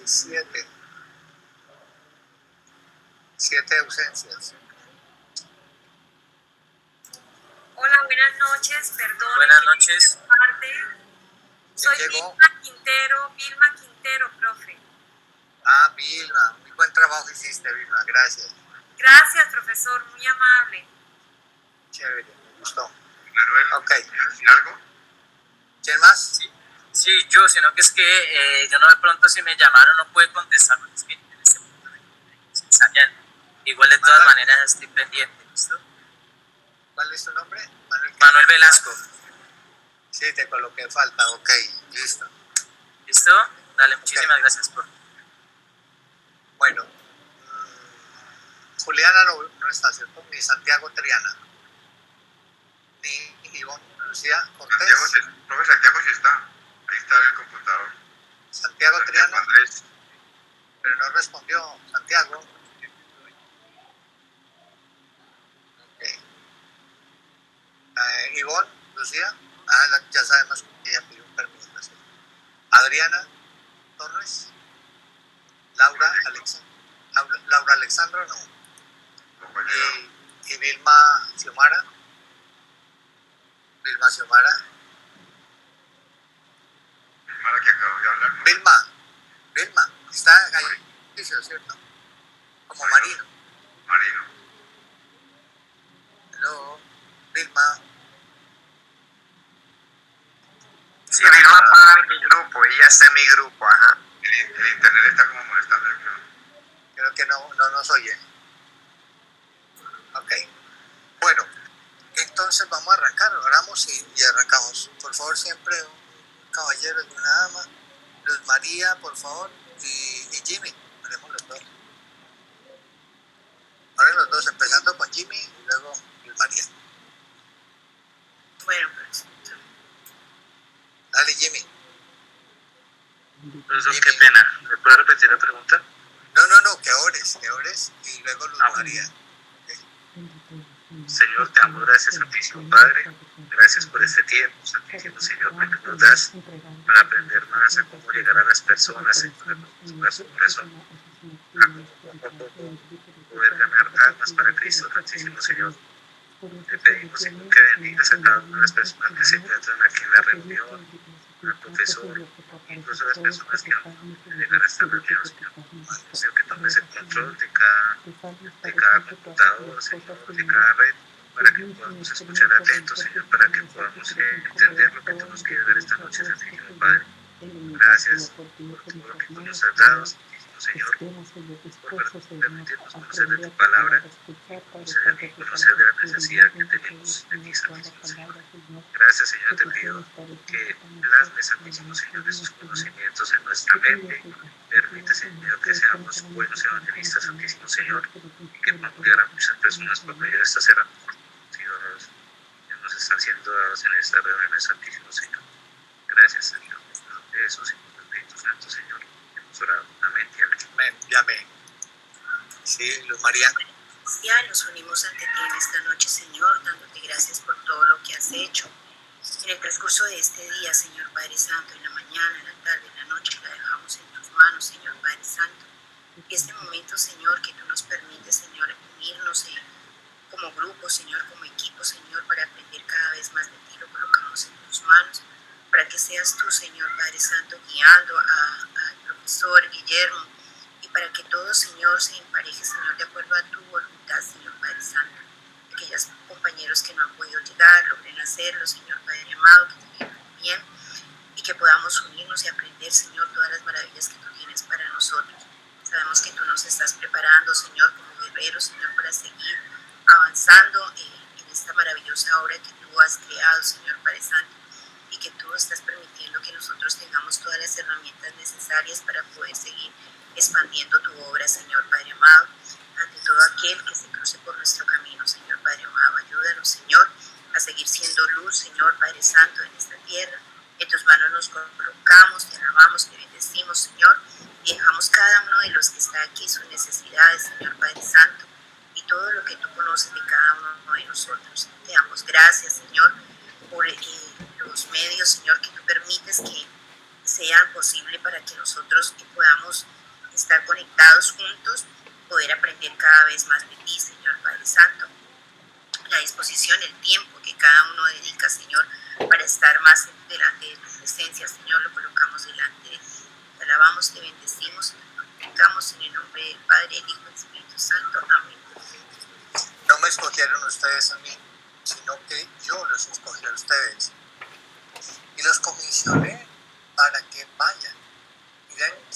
siete. 7 ausencias. Hola, buenas noches, perdón. Buenas noches. Soy llegó? Vilma Quintero, profe. Ah, Vilma, muy buen trabajo hiciste, Vilma, gracias. Gracias, profesor, muy amable. Chévere, me gustó. Manuel, Ok. ¿quieres decir algo? ¿Quién más? Sí, yo, sino que es que yo no de pronto si me llamaron no pude contestar, porque es que en este momento me ensayando. Igual de todas maneras estoy pendiente, ¿listo? ¿Cuál es tu nombre? Manuel Velasco. Sí, te coloqué falta, ok, listo. ¿Listo? Dale, muchísimas gracias por... Bueno, Juliana no está, ¿cierto? Ni Santiago Triana, ni Ivonne Lucía Cortés. Profe Santiago sí está, ahí está el computador. Santiago Triana, Andrés. pero no respondió Santiago. Ok. Ivonne Lucía, ya sabemos que ella pidió un permiso. ¿Sí? Adriana Torres, Laura Alexandra, no. Y Vilma Xiomara. Vilma que acabo de hablar. Vilma, está ahí, ¿cierto? Como Marino. Hello, Vilma. Sí, Vilma está en mi grupo, ella está en mi grupo, ajá. El internet está como molestando el grupo. Creo que no nos oye. Ok. Bueno, entonces vamos a arrancar, oramos y arrancamos. Por favor, siempre un caballero y una dama. Luz María, por favor, y Jimmy. Haremos los dos. Ahora los dos, empezando con Jimmy y luego Luz María. Bueno, pues. Dale, Jimmy. Profesor, qué pena. ¿Me puede repetir la pregunta? No, que ores y luego Luz María. Señor, te damos gracias, Santísimo Padre. Gracias por este tiempo, Santísimo Señor, que nos das para aprender más a cómo llegar a las personas, Señor, a su corazón, a cómo poder ganar almas para Cristo, Santísimo Señor. Te pedimos, Señor, que bendigas a cada una de las personas que se encuentran aquí en la reunión, al profesor, incluso a las personas que van a llegar a esta reunión, Señor, que tomes el control de cada computador, Señor, de cada red, para que podamos escuchar atentos, Señor, para que podamos entender lo que tú nos quieres dar esta noche, Santísimo Padre. Gracias por todo lo que tú nos has dado, Santísimo Señor, por permitirnos conocer de tu palabra, conocer de la necesidad que tenemos de ti, Santísimo Señor. Gracias, Señor, te pido que plasmes, Santísimo Señor, esos conocimientos en nuestra mente. Permite, Señor, que seamos buenos evangelistas, Santísimo Señor, y que podamos llegar a muchas personas por medio de estas herramientas que nos están siendo dadas en esta reunión, Santísimo Señor. Gracias, Señor. En el nombre de Jesús y por el Espíritu Santo, Señor, hemos orado. Amén y amén. Amén, y amén. Sí, Luz María. Ya nos unimos ante ti en esta noche, Señor, dándote gracias por todo lo que has hecho. En el transcurso de este día, Señor Padre Santo, en la mañana, en la tarde, en la noche, la dejamos en tus manos, Señor Padre Santo. Y este momento, Señor, que tú nos permites, Señor, unirnos como grupo, Señor, como equipo, Señor, para aprender cada vez más de ti, lo colocamos en tus manos, para que seas tú, Señor Padre Santo, guiando al profesor Guillermo, y para que todo, Señor, se empareje, Señor, de acuerdo a tu voluntad, Señor Padre Santo. Aquellos compañeros que no han podido llegar, logren hacerlo, Señor Padre amado, que te lleven bien, y que podamos unirnos y aprender, Señor, todas las maravillas que tú tienes para nosotros. Sabemos que tú nos estás preparando, Señor, como guerreros, Señor, para seguir avanzando en esta maravillosa obra que tú has creado, Señor Padre Santo, y que tú estás permitiendo que nosotros tengamos todas las herramientas necesarias para poder seguir expandiendo tu obra, Señor Padre amado, ante todo aquel que se cruce por nuestro camino, Señor Padre amado. Ayúdanos, Señor, a seguir siendo luz, Señor Padre Santo, en esta tierra. En tus manos nos colocamos, te alabamos, te bendecimos, Señor, y dejamos cada uno de los que está aquí sus necesidades, Señor Padre Santo, y todo lo que tú conoces de cada uno de nosotros. Te damos gracias, Señor, por los medios, Señor, que tú permites que sea posible para que nosotros podamos estar conectados juntos, poder aprender cada vez más de ti, Señor Padre Santo. La disposición, el tiempo que cada uno dedica, Señor, para estar más delante de tu presencia, Señor, lo colocamos delante de ti. Te alabamos, te bendecimos y te glorificamos en el nombre del Padre, el Hijo y el Espíritu Santo. Amén. No me escogieron ustedes a mí, sino que yo los escogí a ustedes. Y los comisioné para que vayan y den un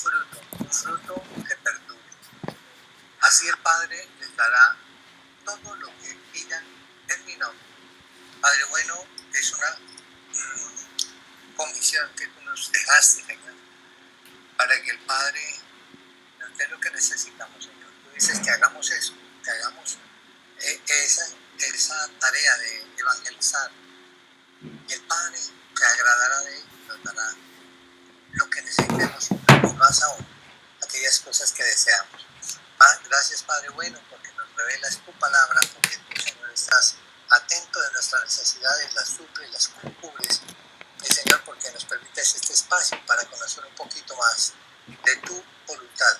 fruto que perdure. Así el Padre les dará todo lo que pidan en mi nombre. Padre bueno, es una comisión que tú nos dejaste, Señor, para que el Padre nos dé lo que necesitamos, Señor. Tú dices que hagamos eso, que hagamos esa tarea de evangelizar. Y el Padre, que agradará de él, nos dará lo que necesitemos y más aún, aquellas cosas que deseamos. Gracias, Padre bueno, porque nos revelas tu palabra, porque tú, Señor, estás atento de nuestras necesidades, las suples, las cubres. Y, Señor, porque nos permites este espacio para conocer un poquito más de tu voluntad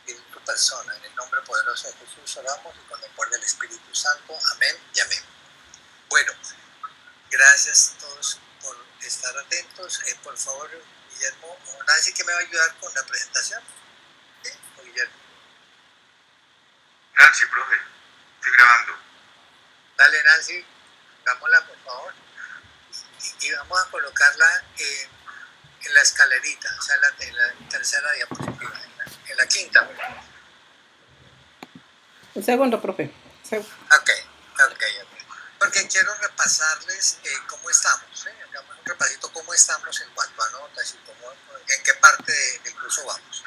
y de tu persona. En el nombre poderoso de Jesús oramos y con el poder del Espíritu Santo. Amén y amén. Bueno, gracias a todos por estar atentos. Por favor, Guillermo o Nancy, que me va a ayudar con la presentación. ¿O Guillermo? Nancy, profe, estoy grabando. Dale, Nancy, hagámosla, por favor. Y vamos a colocarla en la escalerita, o sea, en la tercera diapositiva, en la quinta. Un segundo, profe. Ok. Porque quiero repasarles cómo estamos, hagamos un repasito cómo estamos en cuanto a notas y en qué parte del curso vamos.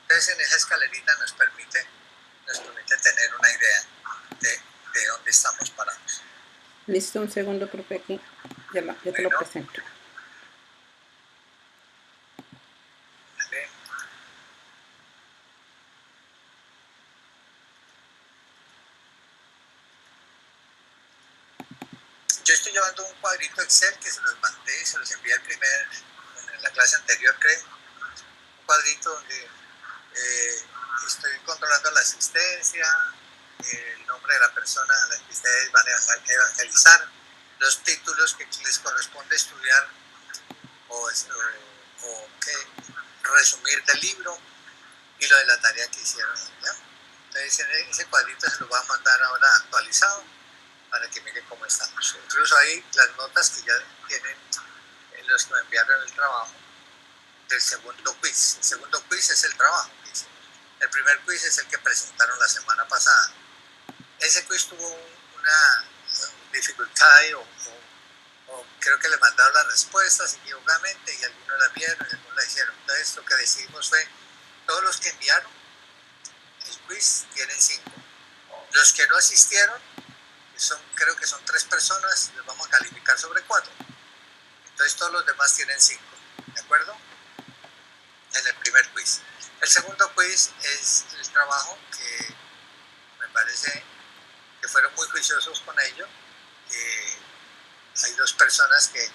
Entonces, en esa escalerita nos permite tener una idea de dónde estamos parados. Listo, un segundo, profe, aquí. Ya te lo presento. Vale. Yo estoy llevando un cuadrito Excel que se los mandé, se los envié en la clase anterior, creo. Un cuadrito donde estoy controlando la asistencia, el nombre de la persona a la que ustedes van a evangelizar, los títulos que les corresponde estudiar o resumir del libro y lo de la tarea que hicieron, ¿ya? Entonces ese cuadrito se lo va a mandar ahora actualizado para que miren cómo estamos. Incluso ahí las notas que ya tienen los que me enviaron el trabajo del segundo quiz. El segundo quiz es el trabajo que hicimos. El primer quiz es el que presentaron la semana pasada. Ese quiz tuvo una dificultad o creo que le mandaron las respuestas equivocadamente y algunos la vieron y algunos la hicieron. Entonces lo que decidimos fue, todos los que enviaron el quiz tienen 5. Los que no asistieron, creo que son 3 personas, los vamos a calificar sobre 4. Entonces todos los demás tienen 5, ¿de acuerdo? En el primer quiz. El segundo quiz es el trabajo que me parece que fueron muy juiciosos con ello. Hay 2 personas que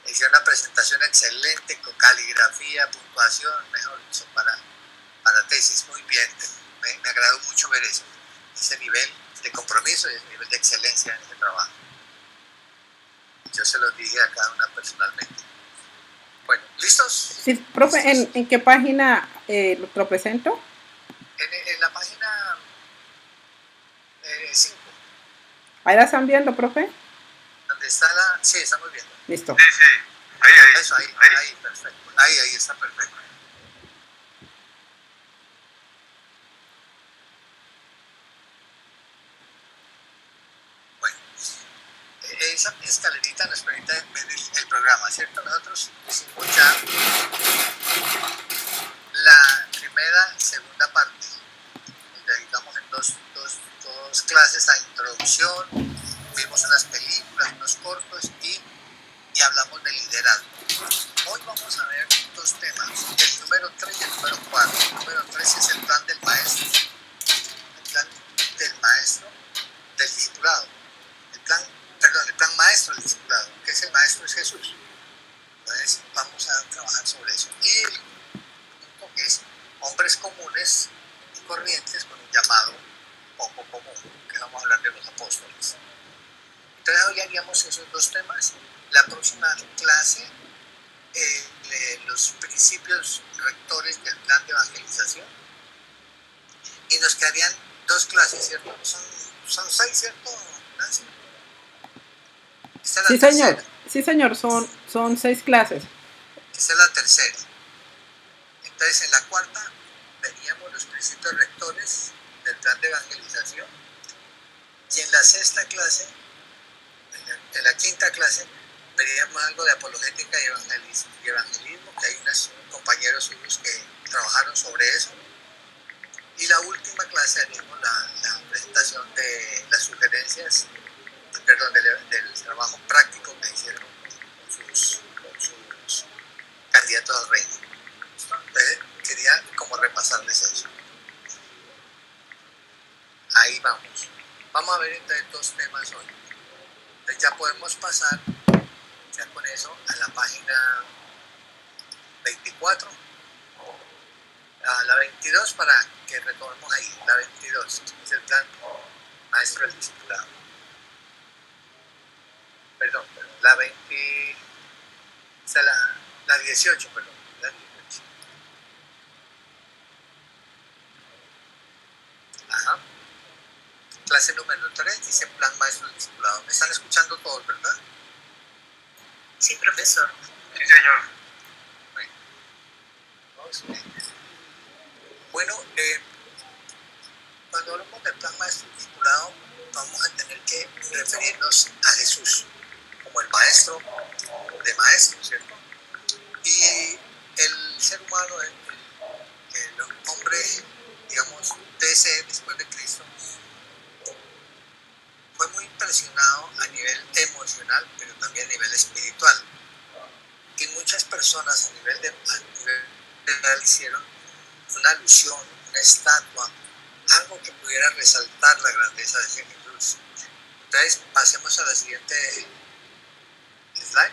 hicieron una presentación excelente con caligrafía, puntuación, mejor dicho, para tesis. Muy bien, me agradó mucho ver eso, ese nivel de compromiso y ese nivel de excelencia en ese trabajo. Yo se los dije a cada una personalmente. Bueno, ¿listos? Sí, profe, ¿listos? ¿en qué página lo presento? En la página 5. ¿Ahí la están viendo, profe? ¿Dónde está la...? Sí, estamos viendo. Listo. Sí, ahí. Eso, ahí, perfecto. Ahí está perfecto. Bueno, esa escalerita nos permite ver el programa, ¿cierto? Nosotros hicimos ya la segunda parte. Nos dedicamos en dos clases a introducción, vimos unas películas, unos cortos y hablamos de liderazgo. Hoy vamos a ver 2 temas, el número 3 y el número 4. El número 3 es el plan del maestro, del discipulado. El plan maestro del discipulado, que es el maestro es Jesús. Entonces vamos a trabajar sobre eso. Y el punto que es hombres comunes y corrientes con un llamado poco común, que vamos a hablar de los apóstoles. Entonces hoy haríamos esos dos temas. La próxima clase, los principios rectores del plan de evangelización. Y nos quedarían dos clases, ¿cierto? Son 6, ¿cierto, Nancy? Esta es la Sí, tercera. señor. Sí, señor. Son 6 clases. Esta es la tercera. Entonces, en la cuarta veríamos los principios rectores del plan de evangelización. Y en la sexta clase, en la quinta clase, veríamos algo de apologética y evangelismo, que hay unos compañeros suyos que trabajaron sobre eso. Y la última clase haríamos la presentación de las sugerencias, perdón, del trabajo práctico que hicieron con sus candidatos al reino. Entonces, quería como repasarles eso. Ahí vamos. Vamos a ver entonces dos temas hoy. Entonces ya podemos pasar, ya con eso, a la página 24, a la 22, para que retomemos ahí. La 22 es el plan maestro del discipulado. Perdón, la 20, o sea, la 18, perdón, la 18. Ajá. Clase número 3 dice plan maestro del discipulado. ¿Me están escuchando todos, verdad? Sí, profesor. Sí, señor. Bueno, vamos bien. Bueno, cuando hablamos del plan maestro del discipulado, vamos a tener que referirnos a Jesús como el maestro de maestros, ¿cierto? Y el ser humano, el hombre, digamos, después de Cristo, fue muy impresionado a nivel emocional, pero también a nivel espiritual. Y muchas personas a nivel general hicieron una alusión, una estatua, algo que pudiera resaltar la grandeza de ese Jesús. Entonces, pasemos a la siguiente slide.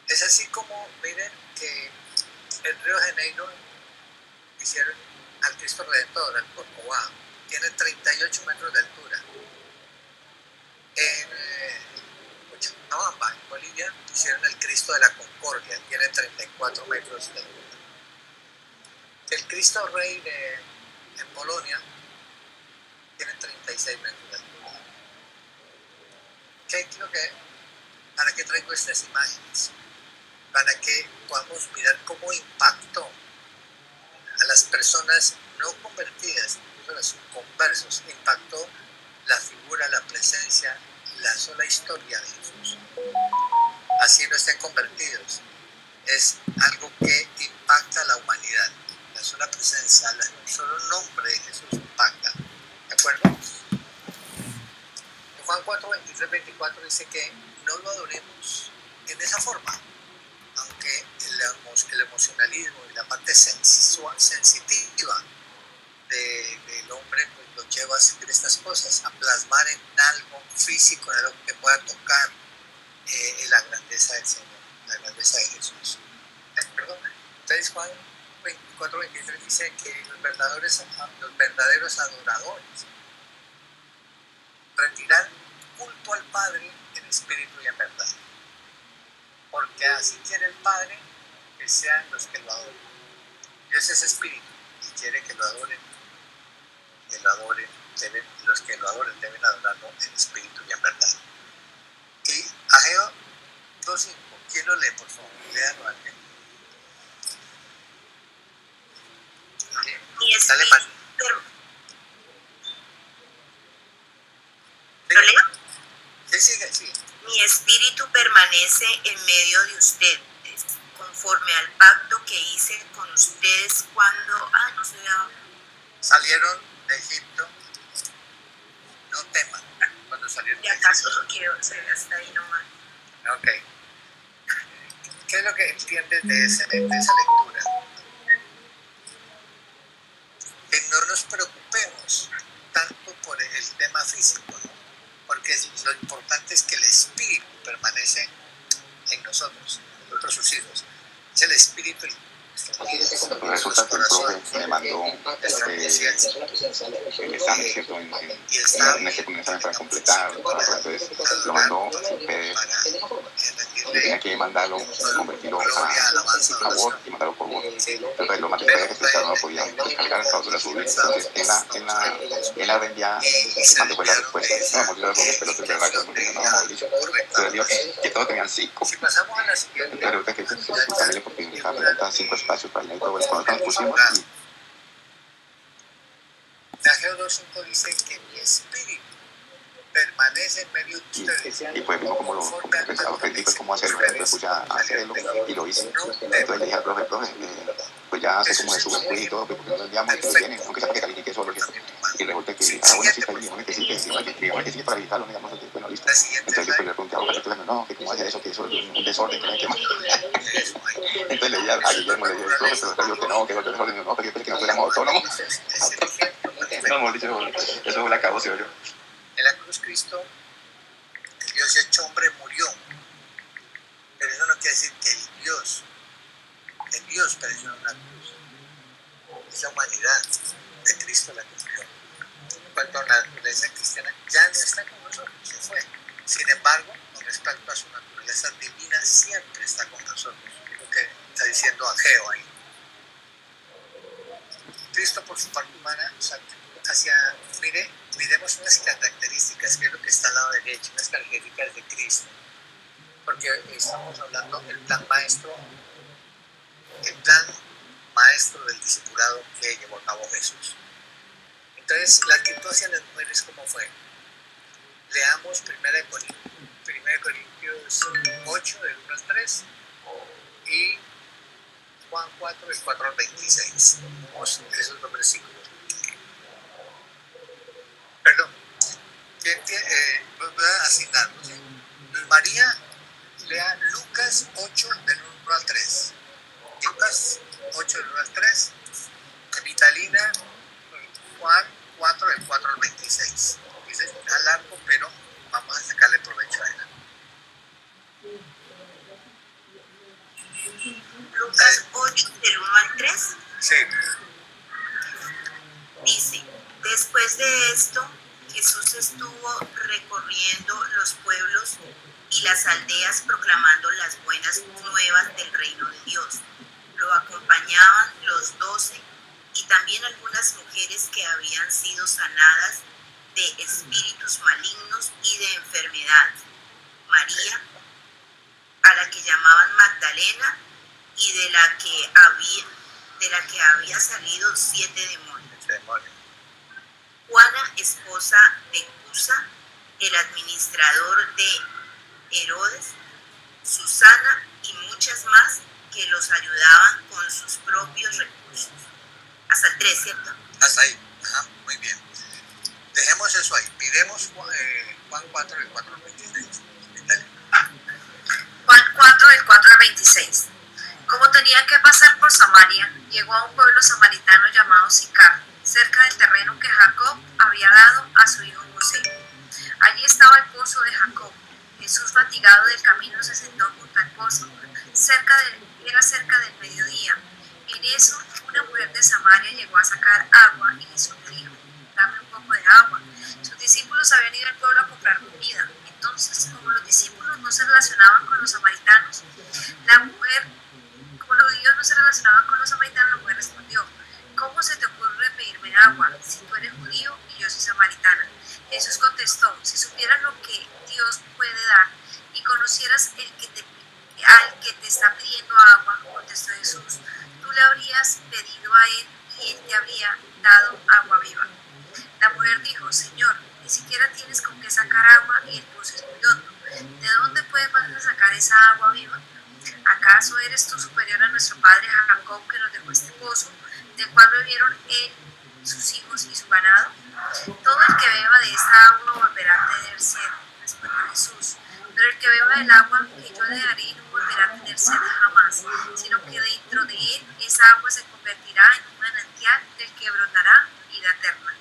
Es así como, miren, que en Río de Janeiro hicieron al Cristo Redentor, al Corcovado. Tiene 38 metros de altura. En Cochabamba, en Bolivia, hicieron el Cristo de la Concordia. Tiene 34 metros de altura. El Cristo Rey en Polonia tiene 36 metros de altura. ¿Para qué traigo estas imágenes? Para que podamos mirar cómo impactó a las personas no convertidas, incluso a los conversos, impactó la figura, la presencia, la sola historia de Jesús. Así no estén convertidos. Es algo que impacta a la humanidad. La sola presencia, el solo nombre de Jesús impacta. ¿De acuerdo? Juan 4, 23, 24 dice que no lo adoremos en esa forma, aunque el emocionalismo y la parte sensitiva del hombre pues, lo lleva a hacer estas cosas, a plasmar en algo físico, en algo que pueda tocar la grandeza del Señor, la grandeza de Jesús. ¿Perdón? Entonces Juan 24, 23 dice que los verdaderos adoradores retirar culto al Padre en espíritu y en verdad. Porque así quiere el Padre que sean los que lo adoren. Dios es espíritu y quiere que lo adoren. Los que lo adoren deben adorarlo en espíritu y en verdad. Y Ageo 2.5, ¿quién lo lee, por favor? Léalo alguien. Dale, María. ¿Lo leo? Sí. Mi espíritu permanece en medio de ustedes, conforme al pacto que hice con ustedes cuando salieron de Egipto. No teman cuando salieron de ¿Y Egipto. acaso lo quiero hacer hasta ahí nomás? Ok. ¿Qué es lo que entiendes de esa lectura? Que no nos preocupemos tanto por el tema físico, ¿no? Porque lo importante es que el espíritu permanece en nosotros sus hijos. Es el espíritu y resulta que el profe me mandó el examen, ¿cierto? En este examen para completar, entonces lo mandó en PDF. Tenía que mandarlo, convertirlo a Word y mandarlo por Word. Entonces lo mandé en PDF, entonces no lo podía descargar, cláusula subir. Entonces en la reenviada mandó pues la respuesta. No, hemos ido a los pelotas de verdad que no hemos dicho. Entonces dijo que todos tenían 5. Entonces resulta que también porque la pregunta 5 espacios para leer todo el cuando nos pusimos y Ageo 2.5 dice que mi espíritu permanece en medio de ustedes. Y pues vimos como lo aprendí pues cómo hacerlo, entonces puse a hacerlo y lo hice. Entonces le dije al profe, pues ya sé cómo se sube el quiz y todo, pues porque no lo enviamos y que lo tienen, aunque sea que califique solo. Y resulta que, bueno, sí está bien, dígame que sí, dígame que sí para editarlo, digamos, bueno, listo. Entonces yo pues le pregunté a Boca, no, que cómo hacer eso, que eso es un desorden, que no hay que más. Entonces le dije a Guillermo, le dije al profe, pero digo que no, que es un desorden, no, porque que no fuéramos autónomos. No, hemos dicho, eso fue la acabó, yo. En la cruz Cristo, el Dios hecho hombre murió. Pero eso no quiere decir que el Dios pereció en una cruz. Es la humanidad de Cristo la que murió. En cuanto a la naturaleza cristiana, ya no está con nosotros, se fue. Sin embargo, con respecto a su naturaleza divina, siempre está con nosotros. Es lo que está diciendo Ageo ahí. Cristo, por su parte humana, miremos unas características, que es lo que está al lado derecho, unas características de Cristo. Porque estamos hablando del plan maestro del discipulado que llevó a cabo Jesús. Entonces, la actitud hacia las mujeres, ¿cómo fue? Leamos 1 Corintios 8, del 1 al 3, y Juan 4, del 4 al 26. Vamos esos dos versículos. Perdón, voy a asignarlos. Luz María, lea Lucas 8, del 1 al 3. Lucas 8, del 1 al 3. Vitalina, Juan 4, del 4 al 26. Dice, está largo, pero vamos a sacarle provecho a él. Lucas 8, del 1 al 3. Sí. Dice, después de esto, Jesús estuvo recorriendo los pueblos y las aldeas proclamando las buenas nuevas del reino de Dios. Lo acompañaban los 12 y también algunas mujeres que habían sido sanadas de espíritus malignos y de enfermedades. María, a la que llamaban Magdalena, y de la que había salido 7 demonios. Juana, esposa de Cusa, el administrador de Herodes, Susana y muchas más que los ayudaban con sus propios recursos. Hasta el 3, ¿cierto? Hasta ahí, muy bien. Dejemos eso ahí. Miremos Juan 4, del 4 al 26. Juan 4, del 4 al 26. Como tenía que pasar por Samaria, llegó a un pueblo samaritano llamado Sicar, cerca del terreno que Jacob había dado a su hijo José. Allí estaba el pozo de Jacob. Jesús, fatigado del camino, se sentó junto al pozo. Era cerca del mediodía. En eso, una mujer de Samaria llegó a sacar agua y Jesús le dijo, dame un poco de agua. Sus discípulos habían ido al pueblo a comprar comida. Entonces, como los discípulos no se relacionaban con los samaritanos, la mujer respondió, ¿cómo se te ocurre pedirme agua si tú eres judío y yo soy samaritana? Jesús contestó, si supieras lo que Dios puede dar y conocieras al que te está pidiendo agua, contestó Jesús, tú le habrías pedido a él y él te habría dado agua viva. La mujer dijo, Señor, ni siquiera tienes con qué sacar agua y el pozo es muy hondo. ¿De dónde vas a sacar esa agua viva? ¿Acaso eres tú superior a nuestro padre Jacob, que nos dejó este pozo, del cual bebieron él, sus hijos y su ganado? Todo el que beba de esta agua volverá a tener sed, respondió Jesús. Pero el que beba del agua que yo le daré no volverá a tener sed jamás, sino que dentro de él esa agua se convertirá en un manantial del que brotará vida eterna.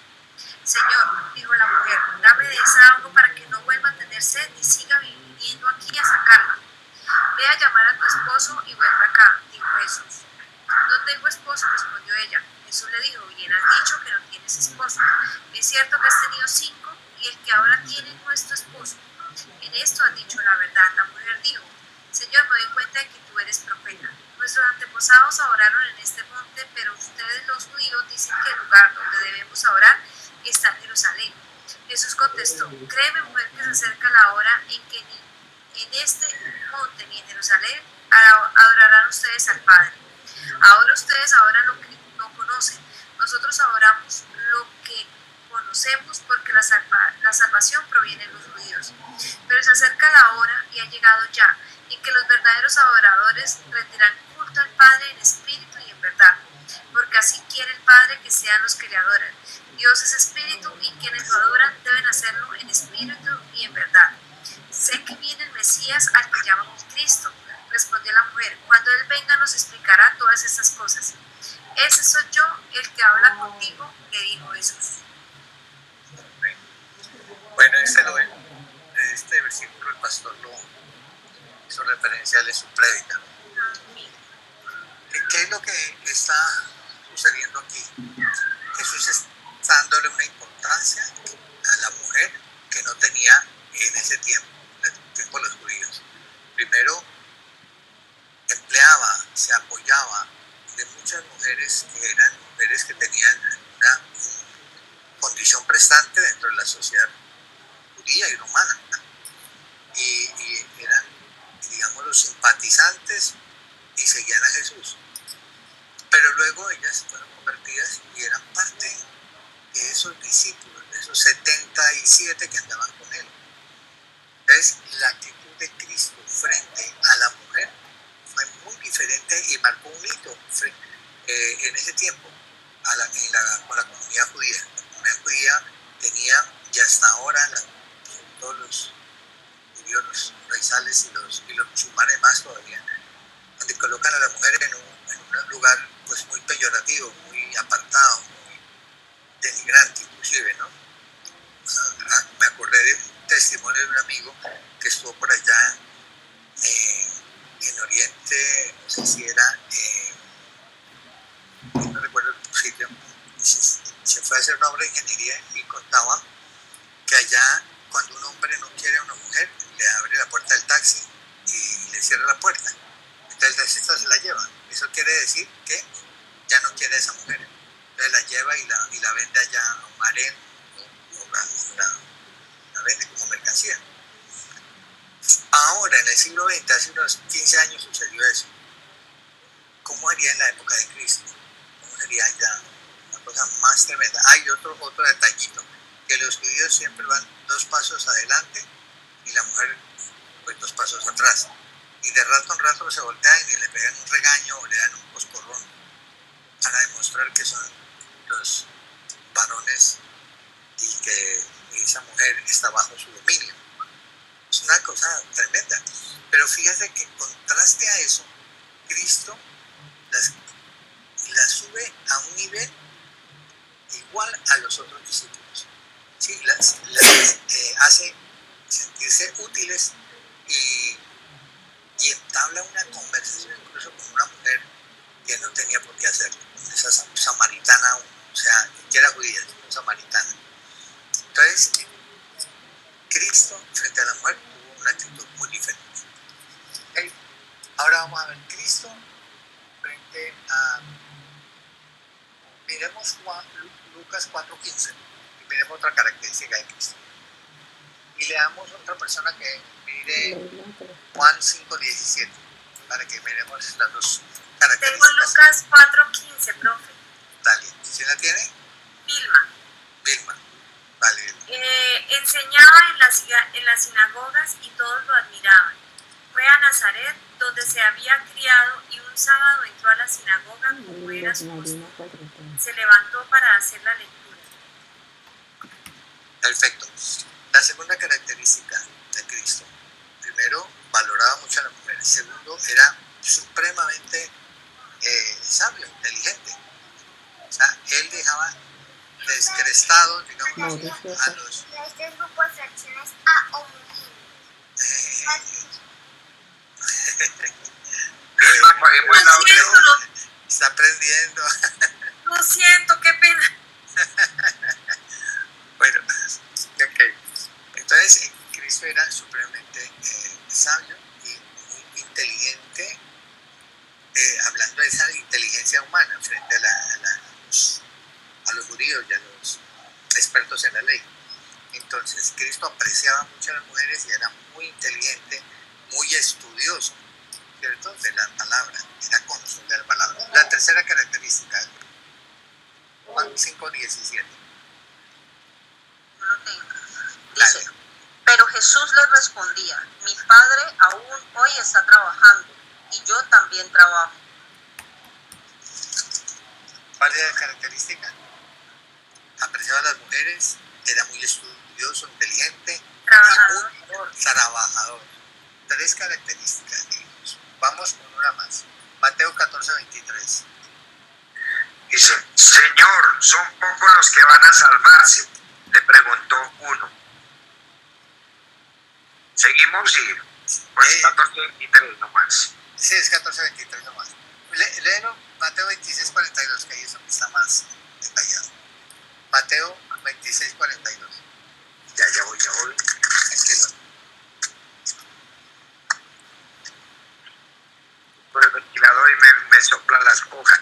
Señor, dijo la mujer, dame de esa agua para que no vuelva a tener sed ni siga viniendo aquí a sacarla. Ve a llamar esposo y vuelve acá, dijo Jesús. No tengo esposo, respondió ella. Jesús le dijo, bien has dicho que no tienes esposo. Es cierto que has tenido 5 y el que ahora tiene no es tu esposo. En esto has dicho la verdad. La mujer dijo, Señor, me doy cuenta de que tú eres profeta. Nuestros antepasados adoraron en este monte, pero ustedes los judíos dicen que el lugar donde debemos adorar está en Jerusalén. Jesús contestó, créeme mujer que se acerca la hora en que ni en este monte ni en Jerusalén adorarán ustedes al Padre. Ahora ustedes adoran lo que no conocen. Nosotros adoramos lo que conocemos porque la salvación proviene de los judíos. Pero se acerca la hora y ha llegado ya en que los verdaderos adoradores rendirán culto al Padre en espíritu y en verdad, porque así quiere el Padre que sean los que le adoran. Dios es espíritu y quienes lo adoran deben hacerlo en espíritu y en verdad. Sé que viene el Mesías al que llaman Cristo, respondió la mujer. Cuando Él venga nos explicará todas estas cosas. Ese soy yo el que habla contigo, le dijo Jesús. Bueno, este versículo el pastor lo hizo referencia en su prédica. ¿Qué es lo que está sucediendo aquí? Jesús está dándole una importancia a la mujer que no tenía en ese tiempo, en el tiempo de los judíos. Primero, empleaba, se apoyaba de muchas mujeres que eran mujeres que tenían una condición prestante dentro de la sociedad judía y romana. Y eran, digamos, los simpatizantes y seguían a Jesús. Pero luego ellas fueron convertidas y eran parte de esos discípulos, de esos 77 que andaban con él. Entonces, la actitud de Cristo frente a la mujer fue muy diferente y marcó un hito en ese tiempo con la comunidad judía. La comunidad judía tenía, y hasta ahora, todos los judíos, los raizales y los musulmanes más todavía, donde colocan a la mujer en un lugar pues muy peyorativo, muy apartado, muy denigrante inclusive, ¿no? Me acordé de un testimonio de un amigo que estuvo por allá en Oriente, no sé si era, no recuerdo el sitio, se fue a hacer una obra de ingeniería y contaba que allá cuando un hombre no quiere a una mujer, le abre la puerta del taxi y le cierra la puerta. Entonces el taxista se la lleva. Eso quiere decir que ya no quiere a esa mujer. Entonces la lleva y la vende allá a un harén o la vende como mercancía. Ahora, en el siglo XX, hace unos 15 años sucedió eso. ¿Cómo haría en la época de Cristo? ¿Cómo sería ya una cosa más tremenda? Hay otro detallito, que los judíos siempre van 2 pasos adelante y la mujer pues 2 pasos atrás. Y de rato en rato se voltean y le pegan un regaño o le dan un coscorrón para demostrar que son los varones y que esa mujer está bajo su dominio. Es una cosa tremenda. Pero fíjate que en contraste a eso, Cristo las sube a un nivel igual a los otros discípulos. Sí, las hace sentirse útiles y entabla una conversación incluso con una mujer que no tenía por qué hacerlo, esa samaritana, o sea, que era judía, sino samaritana. Entonces, Cristo frente a la mujer tuvo una actitud muy diferente. ¿Okay? Ahora vamos a ver Cristo frente a... Miremos Lucas 4:15 y miremos otra característica de Cristo. Y leamos otra persona que mire Juan 5:17 para que miremos las 2 características. Tengo Lucas 4:15, profe. Dale, ¿quién la tiene? Vilma. Vale. Enseñaba en las sinagogas y todos lo admiraban. Fue a Nazaret, donde se había criado, y un sábado entró a la sinagoga como era su costumbre. Se levantó para hacer la lectura. Perfecto. La segunda característica de Cristo, primero, valoraba mucho a la mujer. Segundo, era supremamente sabio, inteligente. O sea, él dejaba descrestados, digamos, a los... Este grupo de fracciones a homogéneos. apaguemos el audio. Está aprendiendo. Lo siento, qué pena. Bueno, ok. Entonces, Cristo era supremamente sabio y muy inteligente, hablando de esa inteligencia humana frente a los judíos y a los expertos en la ley. Entonces, Cristo apreciaba mucho a las mujeres y era muy inteligente, muy estudioso, ¿cierto? De la palabra, era conocedor de la palabra. La tercera característica, Juan 5:17. No lo tengo. Dice, pero Jesús le respondía, mi padre aún hoy está trabajando y yo también trabajo. ¿Cuál es la característica? Apreciaba a las mujeres, era muy estudioso, inteligente, Trabajador. y muy trabajador. Tres características, digamos. Vamos con una más. Mateo 14:23. Dice, Señor, ¿son pocos los que van a salvarse? Le preguntó uno. Seguimos y pues 14:23 nomás. Sí, es 14:23 nomás. Léelo, Mateo 26:42, que ahí es donde está más detallado. Mateo 26:42. Ya voy. Tranquilo. Por el ventilador y me soplan las hojas.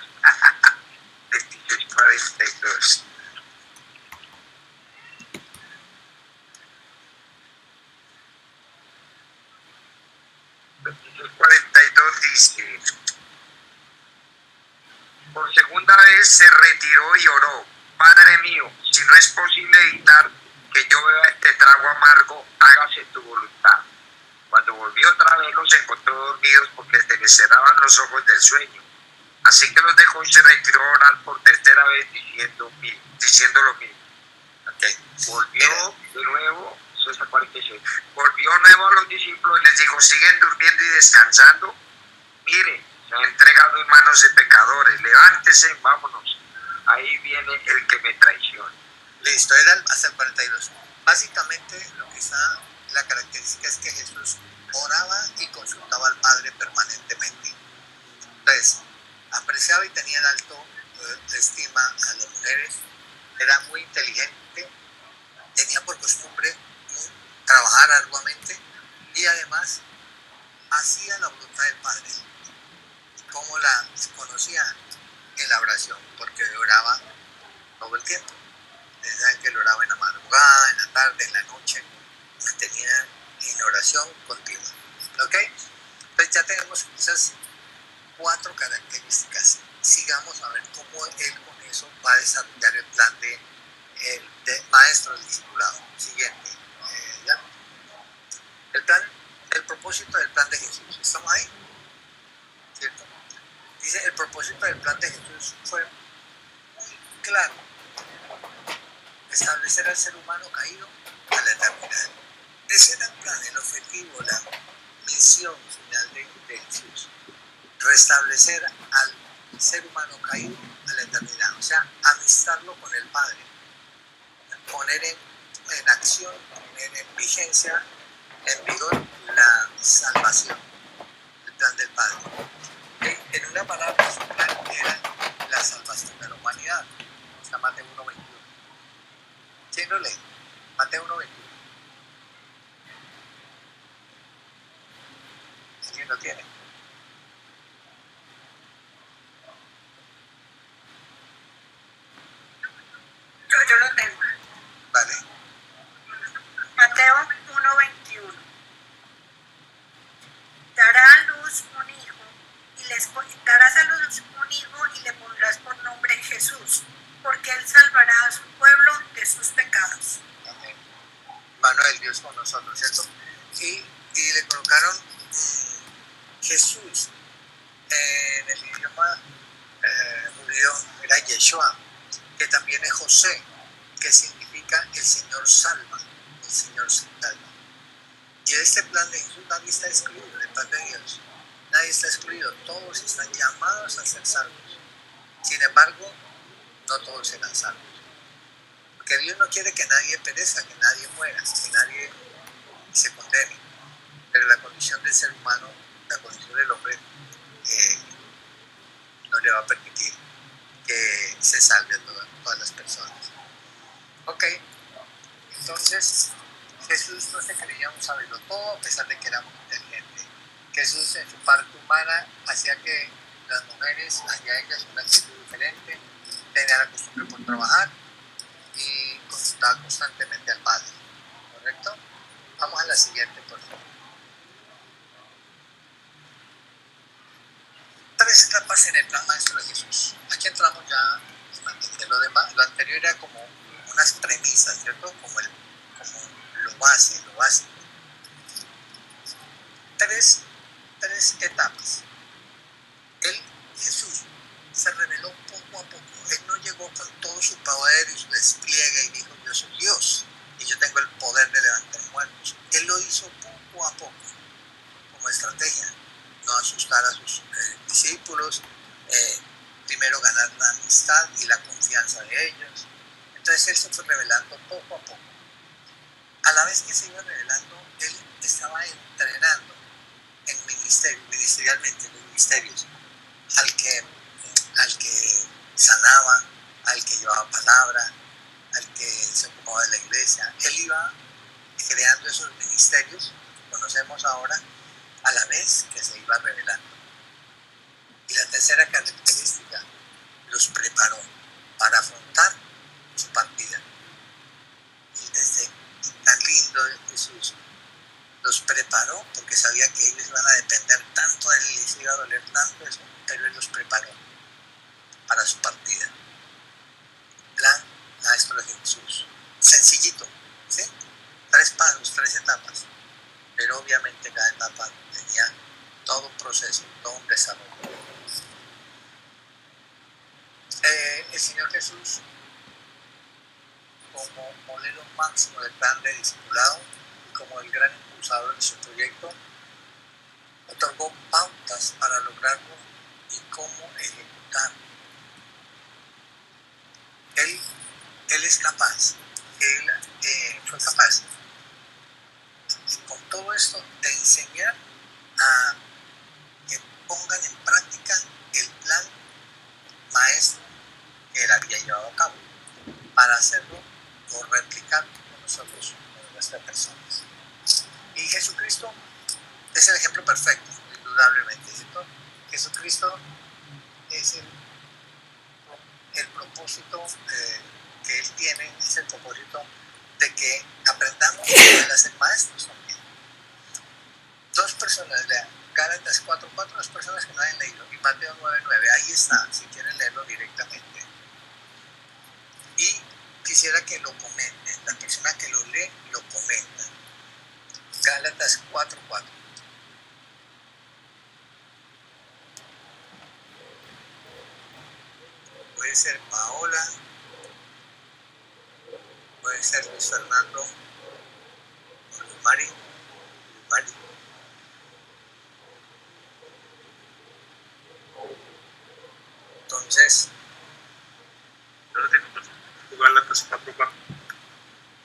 26:42. Dice, por segunda vez se retiró y oró, Padre mío, si no es posible evitar que yo beba este trago amargo, hágase tu voluntad. Cuando volvió otra vez los encontró dormidos porque se les cerraban los ojos del sueño. Así que los dejó y se retiró a orar por tercera vez diciendo lo mismo. Okay. Volvió de nuevo, eso es el 46. Volvió de nuevo a los discípulos y les dijo, ¿siguen durmiendo y descansando? Miren, se ha entregado en manos de pecadores, levántense, vámonos. Ahí viene el que me traiciona. Listo, era hasta el 42. Básicamente lo que está, la característica es que Jesús oraba y consultaba al Padre permanentemente. Entonces, apreciaba y tenía en alto estima a las mujeres, era muy inteligente, tenía por costumbre trabajar arduamente y además hacía la voluntad del Padre. ¿Cómo la conocía? En la oración, porque oraba todo el tiempo. Ustedes saben que él oraba en la madrugada, en la tarde, en la noche, mantenía en oración continua. ¿Ok? Entonces ya tenemos esas 4 características. Sigamos a ver cómo él con eso va a desarrollar el plan de maestro del discipulado. Siguiente. ¿Ya? El propósito del plan de Jesús. ¿Estamos ahí? ¿Cierto? Dice, el propósito del plan de Jesús fue muy claro. Establecer al ser humano caído a la eternidad. Ese era el plan, el objetivo, la misión final de Jesús. Restablecer al ser humano caído a la eternidad. O sea, amistarlo con el Padre. Poner en acción, poner en vigencia, en vigor la salvación. El plan del Padre. En una palabra, su plan era la salvación de la humanidad. Está Mateo 1:21. ¿Quién lo lee? Mateo 1:21. ¿Quién lo tiene? Yo lo tengo. Vale. Mateo 1:21. Dará a luz un hijo darás a luz un hijo y le pondrás por nombre Jesús, porque él salvará a su pueblo de sus pecados. Amén. Mano del Dios con nosotros, ¿cierto? Y le colocaron Jesús en el idioma judío era Yeshua, que también es José, que significa el Señor salva, el Señor salva. Y este plan de Jesús nadie está excluido, el plan de Dios. Nadie está excluido, todos están llamados a ser salvos. Sin embargo, no todos serán salvos. Porque Dios no quiere que nadie perezca, que nadie muera, que nadie se condene. Pero la condición del ser humano, la condición del hombre, no le va a permitir que se salve a todas las personas. Ok, entonces Jesús no se creía un saberlo todo a pesar de que era muy inteligente. Jesús en su parte humana hacía que las mujeres, hacia ellas una actitud diferente, tenía la costumbre por trabajar y consultaba constantemente al Padre, ¿correcto? Vamos a la siguiente, por favor. 3 etapas en el plan maestro de Jesús. Aquí entramos ya, lo demás, lo anterior era como unas premisas, ¿cierto? Como lo básico. 3 etapas. Jesús, se reveló poco a poco. Él no llegó con todo su poder y su despliegue y dijo, yo soy Dios y yo tengo el poder de levantar muertos. Él lo hizo poco a poco, como estrategia. No asustar a sus discípulos, primero ganar la amistad y la confianza de ellos. Entonces él se fue revelando poco a poco. A la vez que se iba revelando, él estaba entrenando ministerialmente, en los ministerios, al que sanaba, al que llevaba palabra, al que se ocupaba de la iglesia. Él iba creando esos ministerios que conocemos ahora, a la vez que se iba revelando. Y la tercera característica, los preparó para afrontar su partida. Y desde tan lindo de Jesús, los preparó porque sabía que ellos iban a depender tanto de él y les iba a doler tanto eso, pero él los preparó para su partida. Plan maestro de Jesús, sencillito, ¿sí? 3 pasos, 3 etapas, pero obviamente cada etapa tenía todo un proceso, todo un desarrollo. El Señor Jesús, como modelo máximo del plan de discipulado y como el gran impulsador de su proyecto, otorgó pautas para lograrlo y cómo ejecutarlo. Él es capaz, fue capaz con todo esto de enseñar a que pongan en práctica el plan maestro que él había llevado a cabo para hacerlo o replicarlo con nosotros, con nuestras personas. Y Jesucristo es el ejemplo perfecto, indudablemente, ¿cierto? Jesucristo es el propósito que él tiene, es el propósito de que aprendamos a ser maestros también. 2 personas, Gálatas 4:4, 2 personas que no hayan leído, y Mateo 9:9, ahí está, si quieren leerlo directamente. Y quisiera que lo comenten, la persona que lo lee lo comenta. Gálatas 4:4. Puede ser Paola, puede ser Luis Fernando, o Luis Mari. Entonces, Yo lo tengo Gálatas 4:4.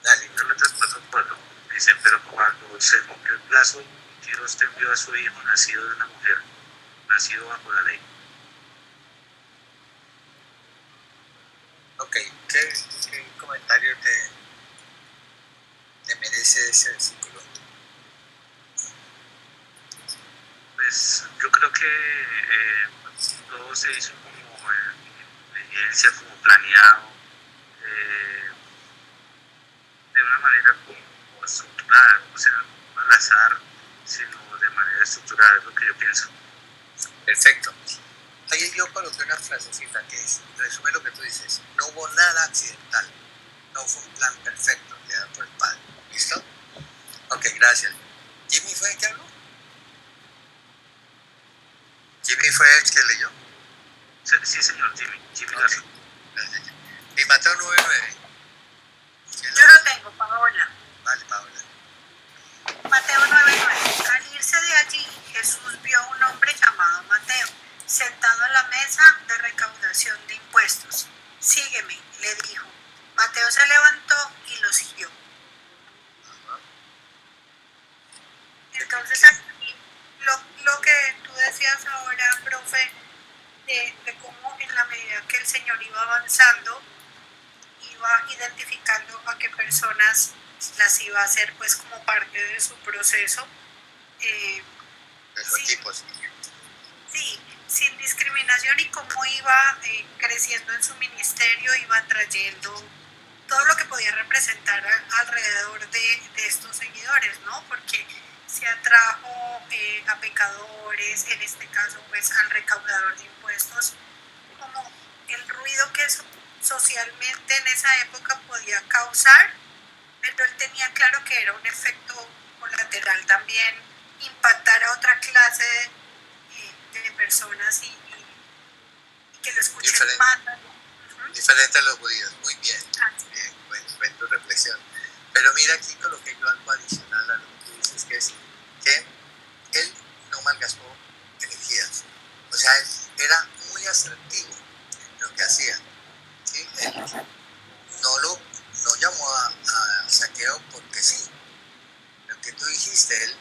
dale. Gálatas 4:4 dice, pero cuando se cumplió el plazo, Dios te envió a su hijo nacido de una mujer, nacido bajo la ley. Ok, ¿qué comentario te merece ese versículo? Pues yo creo que todo se hizo como evidencia, como planeado, de una manera como estructurada, o sea, no al azar, sino de manera estructurada, es lo que yo pienso. Perfecto. Ahí yo coloqué una frasecita que resume lo que tú dices. No hubo nada accidental. No fue un plan perfecto creado por el Padre. ¿Listo? Ok, gracias. ¿Jimmy fue el que habló? ¿Jimmy fue el que leyó? Sí, señor, Jimmy Ok, Lazo. gracias. Y Mateo 9:9. Yo lo tengo, Paola. Vale, Paola. Mateo 9:9. Al irse de allí, Jesús vio a un hombre llamado Mateo, sentado a la mesa de recaudación de impuestos. Sígueme, le dijo. Mateo se levantó y lo siguió. Entonces, aquí, lo que tú decías ahora, profe, de medida que el Señor iba avanzando, iba identificando a qué personas las iba a hacer pues como parte de su proceso. De su equipo. Sí, sin discriminación, y cómo iba creciendo en su ministerio, iba trayendo todo lo que podía representar alrededor de estos seguidores, ¿no? Porque se atrajo a pecadores, en este caso pues al recaudador de impuestos, como el ruido que eso socialmente en esa época podía causar, pero él tenía claro que era un efecto colateral también, impactar a otra clase de personas y que lo escuchen más. Diferente a los judíos, muy bien, buen tu reflexión. Pero mira aquí coloqué yo algo adicional a lo que tú dices, que es que él no malgastó energías, o sea, él era muy asertivo en lo que hacía, ¿sí? Él no llamó a saqueo porque sí, lo que tú dijiste, él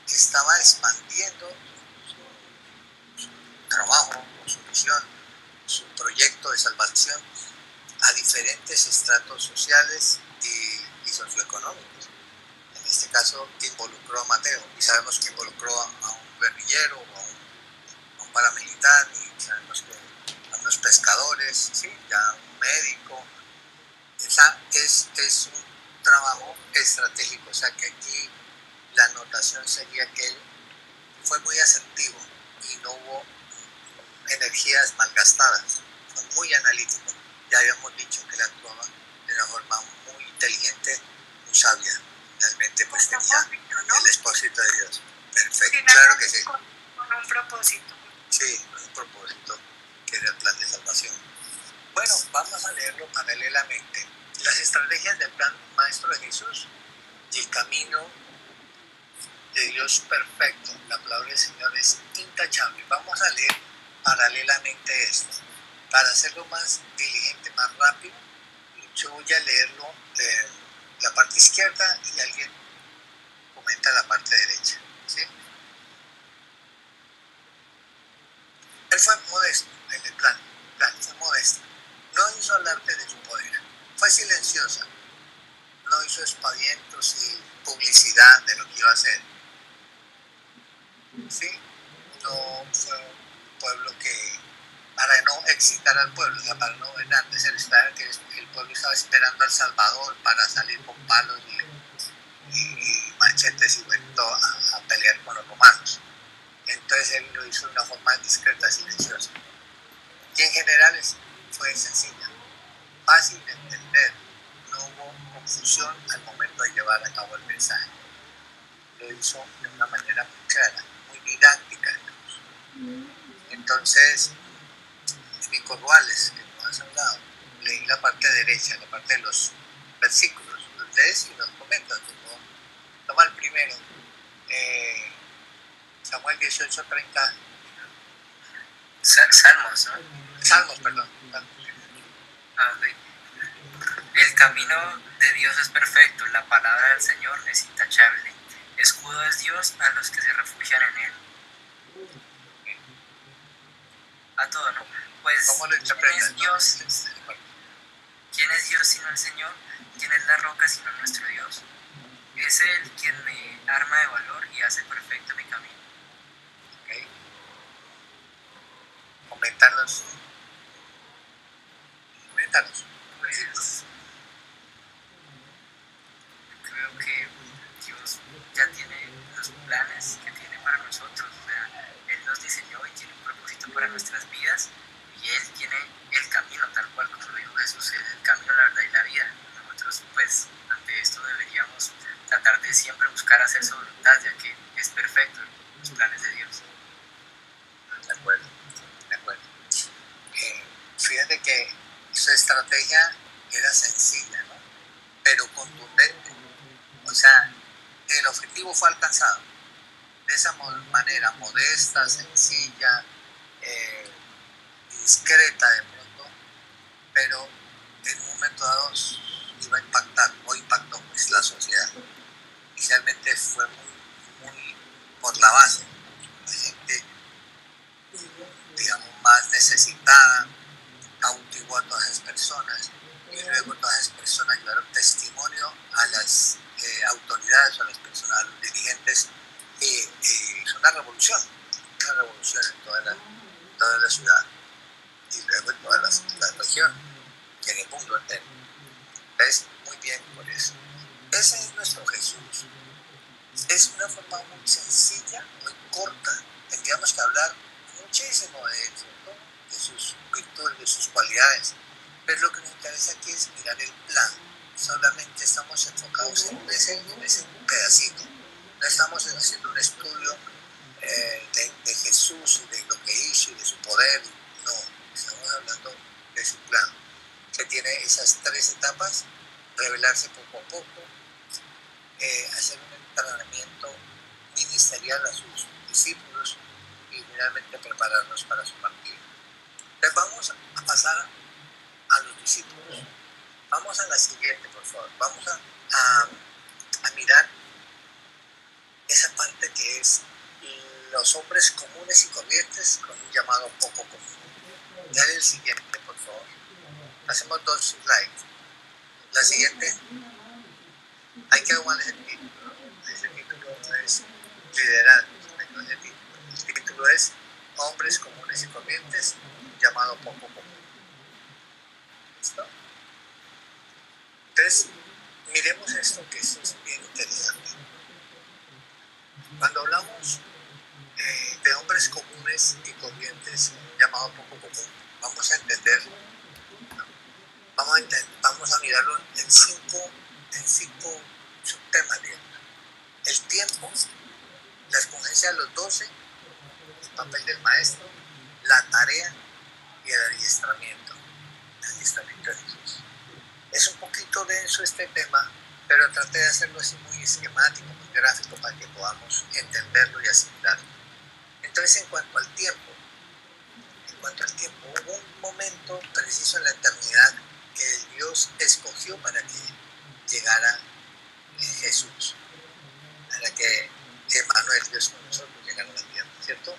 estaba expandiendo su trabajo, su misión, su proyecto de salvación a diferentes estratos sociales y socioeconómicos. En este caso involucró a Mateo, y sabemos que involucró a un guerrillero, a un paramilitar, y sabemos que a unos pescadores, ¿sí? Ya un médico. Es un trabajo estratégico, o sea que aquí la anotación sería que él fue muy asertivo y no hubo energías malgastadas, fue muy analítico. Ya habíamos dicho que él actuaba de una forma muy inteligente, muy sabia. Realmente pues tenía el expósito de Dios. Perfecto, claro que sí. Con un propósito. Sí, con un propósito, que era el plan de salvación. Bueno, vamos a leerlo paralelamente. Las estrategias del plan maestro de Jesús y el camino de Dios perfecto. La palabra del Señor es intachable. Vamos a leer paralelamente esto. Para hacerlo más diligente, más rápido, yo voy a leerlo de la parte izquierda y alguien comenta la parte derecha, ¿sí? Él fue modesto en el plan fue modesto. No hizo alarde de su poder. Fue silenciosa. No hizo espavientos y publicidad de lo que iba a hacer. ¿Sí? No fue un pueblo que, para no excitar al pueblo, o sea, para no enardecer, que el pueblo estaba esperando al Salvador para salir con palos y machetes y bueno, a pelear con los romanos. Entonces él lo hizo de una forma discreta, silenciosa. Y en general fue sencilla, fácil de entender, no hubo confusión al momento de llevar a cabo el mensaje. Lo hizo de una manera muy clara, muy didáctica. Entonces, Nico Ruales, que nos has hablado, leí la parte derecha, la parte de los versículos, los lees y los comentas. Toma el primero, Samuel 18:30. Salmos, ¿no? Salmos, perdón. El camino de Dios es perfecto, la palabra del Señor es intachable. Escudo es Dios a los que se refugian en él. A todo, ¿no? Pues, ¿cómo lo ¿quién es Dios? ¿Quién es Dios sino el Señor? ¿Quién es la roca sino nuestro Dios? Es Él quien me arma de valor y hace perfecto mi camino. Okay. Coméntanos. Pues, creo que Dios ya tiene los planes que tiene para nosotros. O sea, Él nos diseñó y tiene un propósito para nuestras vidas, y Él tiene el camino, tal cual como lo dijo Jesús, el camino, la verdad y la vida. Nosotros pues ante esto deberíamos tratar de siempre buscar hacer su voluntad, ya que es perfecto los planes de Dios. De acuerdo. Fíjate que su estrategia era sencilla, ¿no? Pero contundente. O sea, el objetivo fue alcanzado de esa manera modesta, sencilla, discreta de pronto, pero en un momento dado iba a impactar, o impactó pues la sociedad. Inicialmente fue muy por la base, la gente, digamos, más necesitada, y luego todas esas personas llevaron testimonio a las autoridades, a las personas, a los dirigentes. Es una revolución en toda la ciudad y luego en toda la región y en el mundo entero. Entonces, muy bien por eso. Ese es nuestro Jesús. Es una forma muy sencilla, muy corta. Tendríamos que hablar muchísimo de él, ¿no? De sus virtudes, de sus cualidades. Pero lo que nos interesa aquí es mirar el plan. Solamente estamos enfocados en ese pedacito. No estamos haciendo un estudio de Jesús y de lo que hizo y de su poder. No, estamos hablando de su plan, que tiene esas 3 etapas: revelarse poco a poco, hacer un entrenamiento ministerial a sus discípulos y finalmente prepararnos para su partida. Entonces vamos a pasar a los discípulos. Vamos a la siguiente, por favor. Vamos a mirar esa parte que es los hombres comunes y corrientes con un llamado poco común. Dale el siguiente, por favor. Hacemos 2 slides. La siguiente. Hay que tomar ese título. Ese título no es liderazgo. El título es hombres comunes y corrientes, un llamado poco común. ¿Listo? Entonces, miremos esto, que esto es bien interesante. Cuando hablamos de hombres comunes y corrientes, llamado poco común, vamos a entender, vamos a mirarlo en cinco subtemas, digamos. El tiempo, la escogencia de los 12, el papel del maestro, la tarea y el adiestramiento de Jesús. Es un poquito denso este tema, pero traté de hacerlo así muy esquemático, muy gráfico, para que podamos entenderlo y asimilarlo. Entonces, en cuanto al tiempo, hubo un momento preciso en la eternidad que Dios escogió para que llegara Jesús, para que Emmanuel, Dios con nosotros, llegara a la tierra, ¿cierto?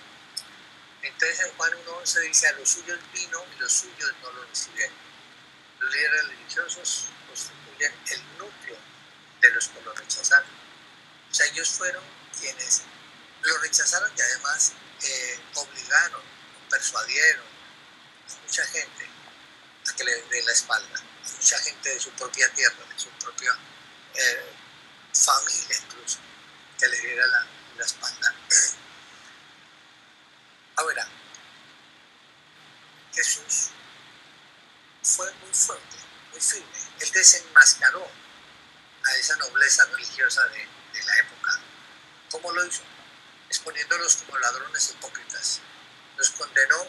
Entonces en Juan 1:11 dice: a los suyos vino y los suyos no lo recibieron. Los líderes religiosos constituyen el núcleo de los que lo rechazaron. O sea, ellos fueron quienes lo rechazaron y además obligaron, persuadieron a mucha gente a que le dé la espalda, a mucha gente de su propia tierra, de su propia familia incluso, que le diera la espalda. Ahora, Jesús fue muy fuerte, muy firme. Él desenmascaró a esa nobleza religiosa de la época. ¿Cómo lo hizo? Exponiéndolos como ladrones hipócritas. Los condenó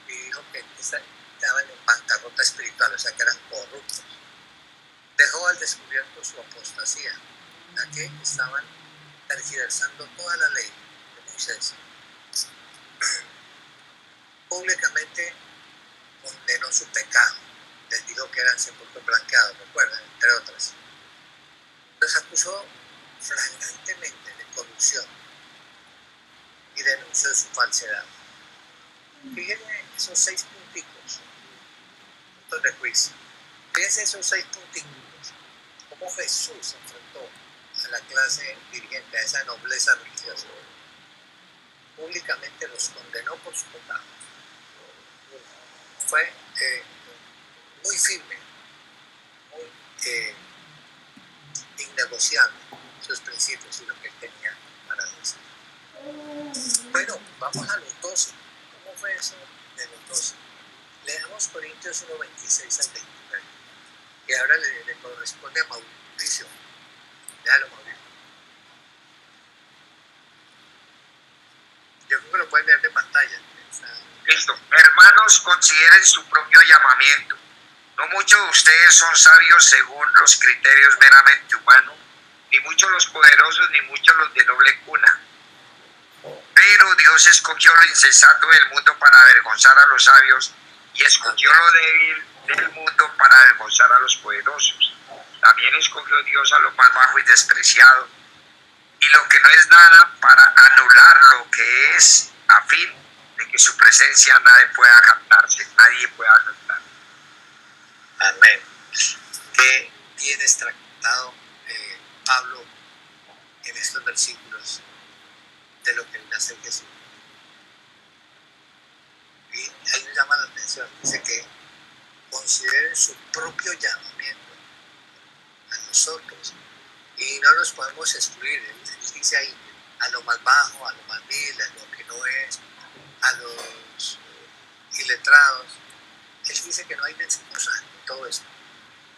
y dijo que estaban en bancarrota espiritual, o sea que eran corruptos. Dejó al descubierto su apostasía, ya que estaban tergiversando toda la ley de Moisés. Públicamente condenó su pecado, les dijo que eran sepulcros blanqueados, recuerdan, entre otras. Los acusó flagrantemente de corrupción y denunció su falsedad. Fíjense esos 6 punticos, puntos de juicio. Fíjense esos 6 punticos, cómo Jesús se enfrentó a la clase dirigente, a esa nobleza religiosa. Públicamente los condenó por su pecado. Fue muy firme, muy innegociable sus principios y lo que él tenía para decir. Bueno, vamos a los 12. ¿Cómo fue eso de los 12? Leamos Corintios 1:26 al 29. Y ahora le corresponde a Mauricio. Déjalo, Mauricio. Yo creo que lo pueden ver de pantalla. Listo. Hermanos, consideren su propio llamamiento. No muchos de ustedes son sabios según los criterios meramente humanos, ni muchos los poderosos, ni muchos los de noble cuna. Pero Dios escogió lo insensato del mundo para avergonzar a los sabios, y escogió lo débil del mundo para avergonzar a los poderosos. También escogió Dios a lo más bajo y despreciado, y lo que no es nada, para anular lo que es, a fin de que su presencia nadie pueda captarse. Amén. Qué bien extractado Pablo en estos versículos de lo que viene a ser Jesús. Y ahí nos llama la atención, dice que consideren su propio llamamiento a nosotros y no nos podemos excluir. Él dice ahí a lo más bajo, a lo más vil, a lo que no es, a los iletrados. Él dice que no hay excusa en todo esto,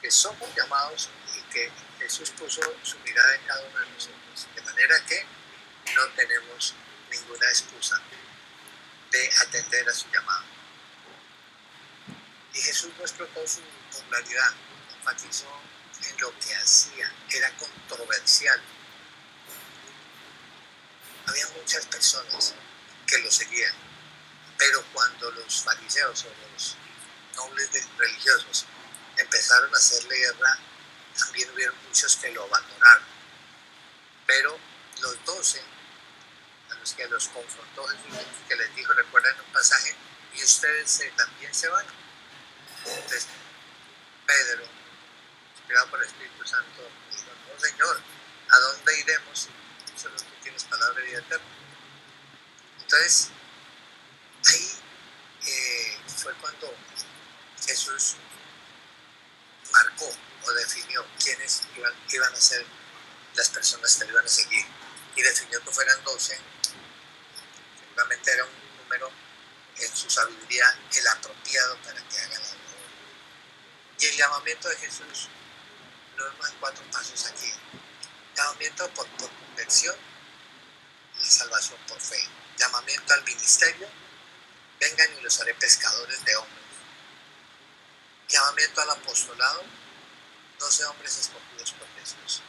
que somos llamados y que Jesús puso su mirada en cada uno de nosotros, de manera que no tenemos ninguna excusa de atender a su llamado. Y Jesús no explotó su popularidad, enfatizó en lo que hacía, era controversial. Había muchas personas que lo seguían, pero cuando los fariseos o los nobles religiosos empezaron a hacerle guerra, también hubieron muchos que lo abandonaron. Pero los 12, a los que los confrontó Jesús, que les dijo, recuerden un pasaje, y ustedes también se van. Entonces Pedro, inspirado por el Espíritu Santo, dijo, no Señor, ¿a dónde iremos si solo tú tienes palabra de vida eterna? Entonces ahí fue cuando Jesús marcó o definió quiénes iban a ser las personas que le iban a seguir, y definió que fueran 12. Seguramente era un número en su sabiduría el apropiado para que hagan la obra. Y el llamamiento de Jesús no es más 4 pasos aquí: llamamiento por conversión y salvación por fe, llamamiento al ministerio, vengan y los haré pescadores de hombres, llamamiento al apostolado, 12 hombres escogidos por Jesús,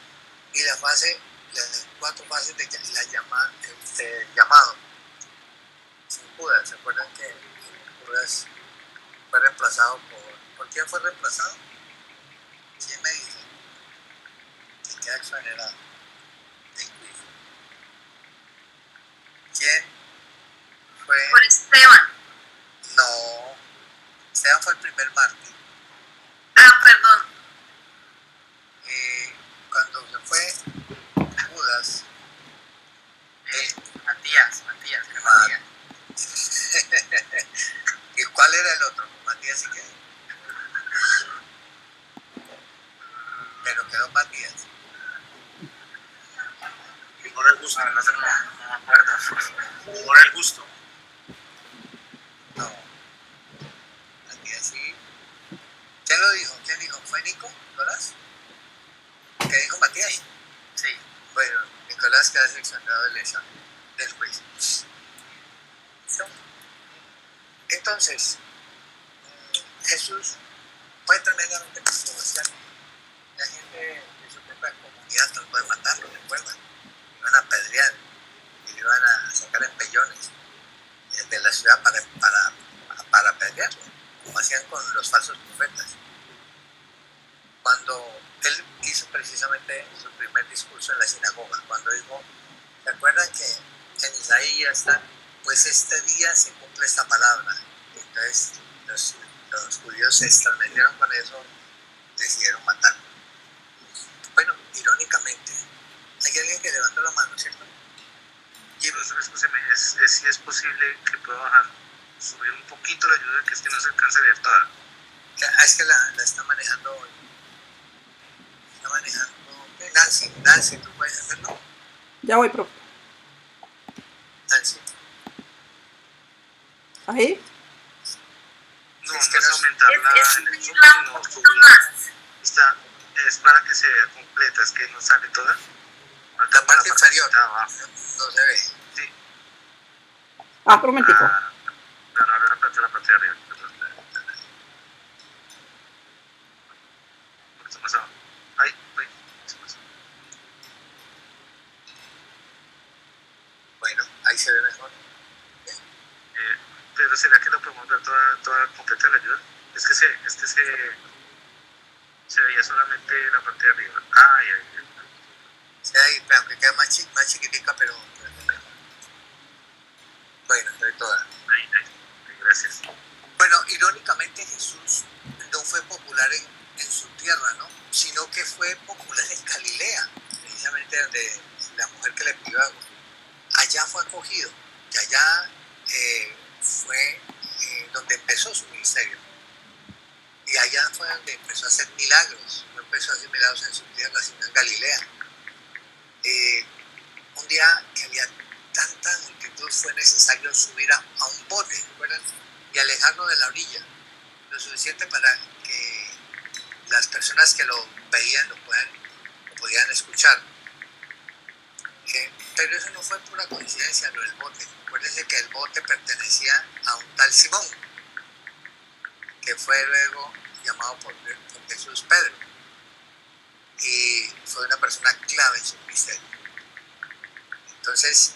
y las 4 fases de llamado. Judas, ¿se acuerdan que Judas fue reemplazado por quién fue reemplazado? ¿Quién me dice? Que queda exonerado del juicio. ¿Quién fue? Por Esteban. No, Esteban fue el primer mártir. Ah, perdón. Cuando se fue Judas, Matías. ¿Y cuál era el otro? Matías y qué. Pero quedó Matías. Por el gusto. No me acuerdo. Por el gusto. No. Matías sí. ¿Quién lo dijo? ¿Quién dijo? ¿Fue Nicolás? ¿Qué dijo Matías? Sí. Bueno, Nicolás queda seleccionado del juicio. Entonces, Jesús fue tremendamente controversial. La gente de su propia comunidad trató de matarlo, ¿recuerdan? Lo iban a apedrear y lo iban a sacar en pellones de la ciudad para apedrearlo, como hacían con los falsos profetas. Cuando él hizo precisamente su primer discurso en la sinagoga, cuando dijo, ¿se acuerdan que en Isaías está? Pues este día se cumple esta palabra. Entonces los judíos se estremecieron con eso, decidieron matarlo. Bueno, irónicamente, hay alguien que levantó la mano, ¿cierto? Y escúcheme, si es posible que pueda bajar, subir un poquito la ayuda, que es que no se alcanza a leer toda. Es que la está manejando hoy. Está manejando Nancy, ¿tú puedes hacerlo? Ya voy, profe. Nancy. ¿Ahí? No, Es no que es no es- aumentar la Es el zoom, subirla un sino poquito subir. más. Es para que se vea completa, es que no sale toda. La parte inferior de abajo. no se ve. Sí. Ah, por un momentico. No, la parte de arriba. Perdón. Un poquito más abajo. Ahí. Se pasó. Bueno, ahí se ve mejor. Pero ¿será que lo podemos ver toda completa la ayuda? Es que se veía solamente la parte de arriba. Ay. Sí, ahí, aunque queda más chiquitica, pero es mejor. Bueno, se ve toda. Ahí. Gracias. Bueno, irónicamente Jesús no fue popular en que allá fue donde empezó su ministerio. Y allá fue donde empezó a hacer milagros. No empezó a hacer milagros en su tierra, sino en Galilea. Un día que había tanta multitud, fue necesario subir a un bote, ¿recuerdan? Y alejarlo de la orilla, lo suficiente para que las personas que lo veían lo podían escuchar. Pero eso no fue pura coincidencia, lo del bote. Acuérdense que el bote pertenecía a un tal Simón, que fue luego llamado por Jesús Pedro, y fue una persona clave en su ministerio. Entonces,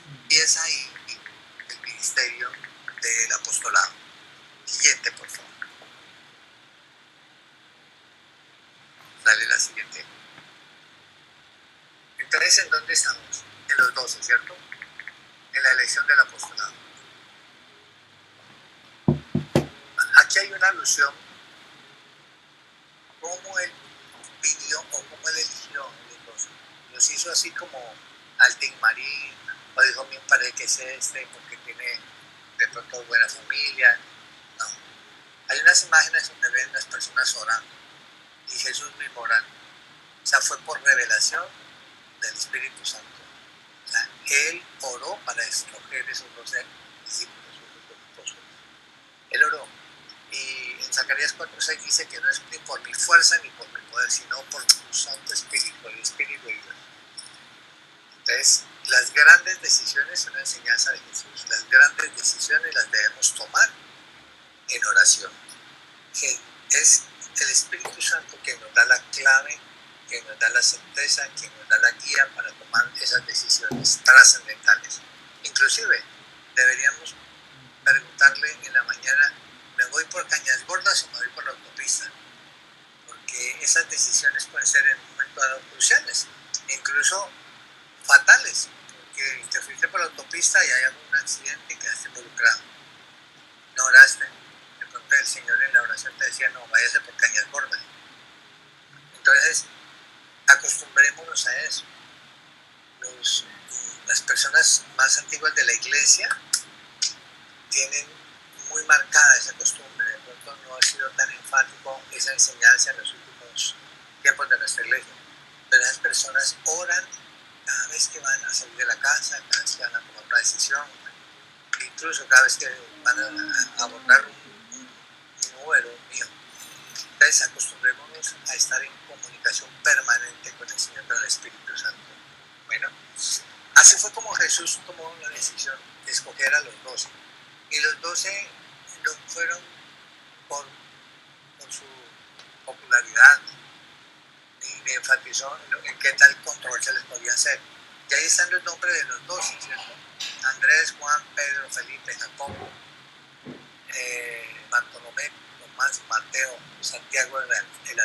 empieza ahí el ministerio del apostolado. Siguiente, por favor. Dale la siguiente. Entonces, ¿en dónde estamos? En los 12, ¿cierto? En la elección del apostolado. Aquí hay una alusión, cómo él pidió o cómo él eligió los 12. Los hizo así como Altin Marín, o dijo, me parece que es este porque tiene de pronto buena familia. No. Hay unas imágenes donde ven unas personas orando y Jesús mismo orando. O sea, fue por revelación del Espíritu Santo. O sea, él oró para escoger esos 12 discípulos, esos 12 apóstoles. Él oró. Y en Zacarías 4:6 dice que no es ni por mi fuerza ni por mi poder, sino por tu Santo Espíritu, el Espíritu de Dios. Entonces, las grandes decisiones son la enseñanza de Jesús. Las grandes decisiones las debemos tomar en oración. Que es el Espíritu Santo que nos da la clave, que nos da la certeza, que nos da la guía para tomar esas decisiones trascendentales. Inclusive, deberíamos preguntarle en la mañana, ¿me voy por Cañas Gordas o me voy por la autopista? Porque esas decisiones pueden ser en un momento dado cruciales, incluso fatales, porque te fuiste por la autopista y hay algún accidente y quedaste involucrado. No oraste. De pronto el Señor en la oración te decía, no, váyase por Cañas Gordas. Entonces, acostumbrémonos a eso. Las personas más antiguas de la iglesia tienen muy marcada esa costumbre. De pronto no ha sido tan enfático esa enseñanza en los últimos tiempos de nuestra iglesia. Pero esas personas oran cada vez que van a salir de la casa, cada vez que van a tomar una decisión, incluso cada vez que van a abordar un Uber o un mío. Entonces acostumbrémonos a estar en comunicación permanente con el Señor, con el Espíritu Santo. Bueno, así fue como Jesús tomó la decisión de escoger a los 12. Y los 12 no fueron por su popularidad, ni enfatizó en qué tal controversia les podía hacer. Y ahí están los nombres de los 12, ¿cierto? Andrés, Juan, Pedro, Felipe, Jacobo, Bartolomé, Tomás, Mateo, Santiago el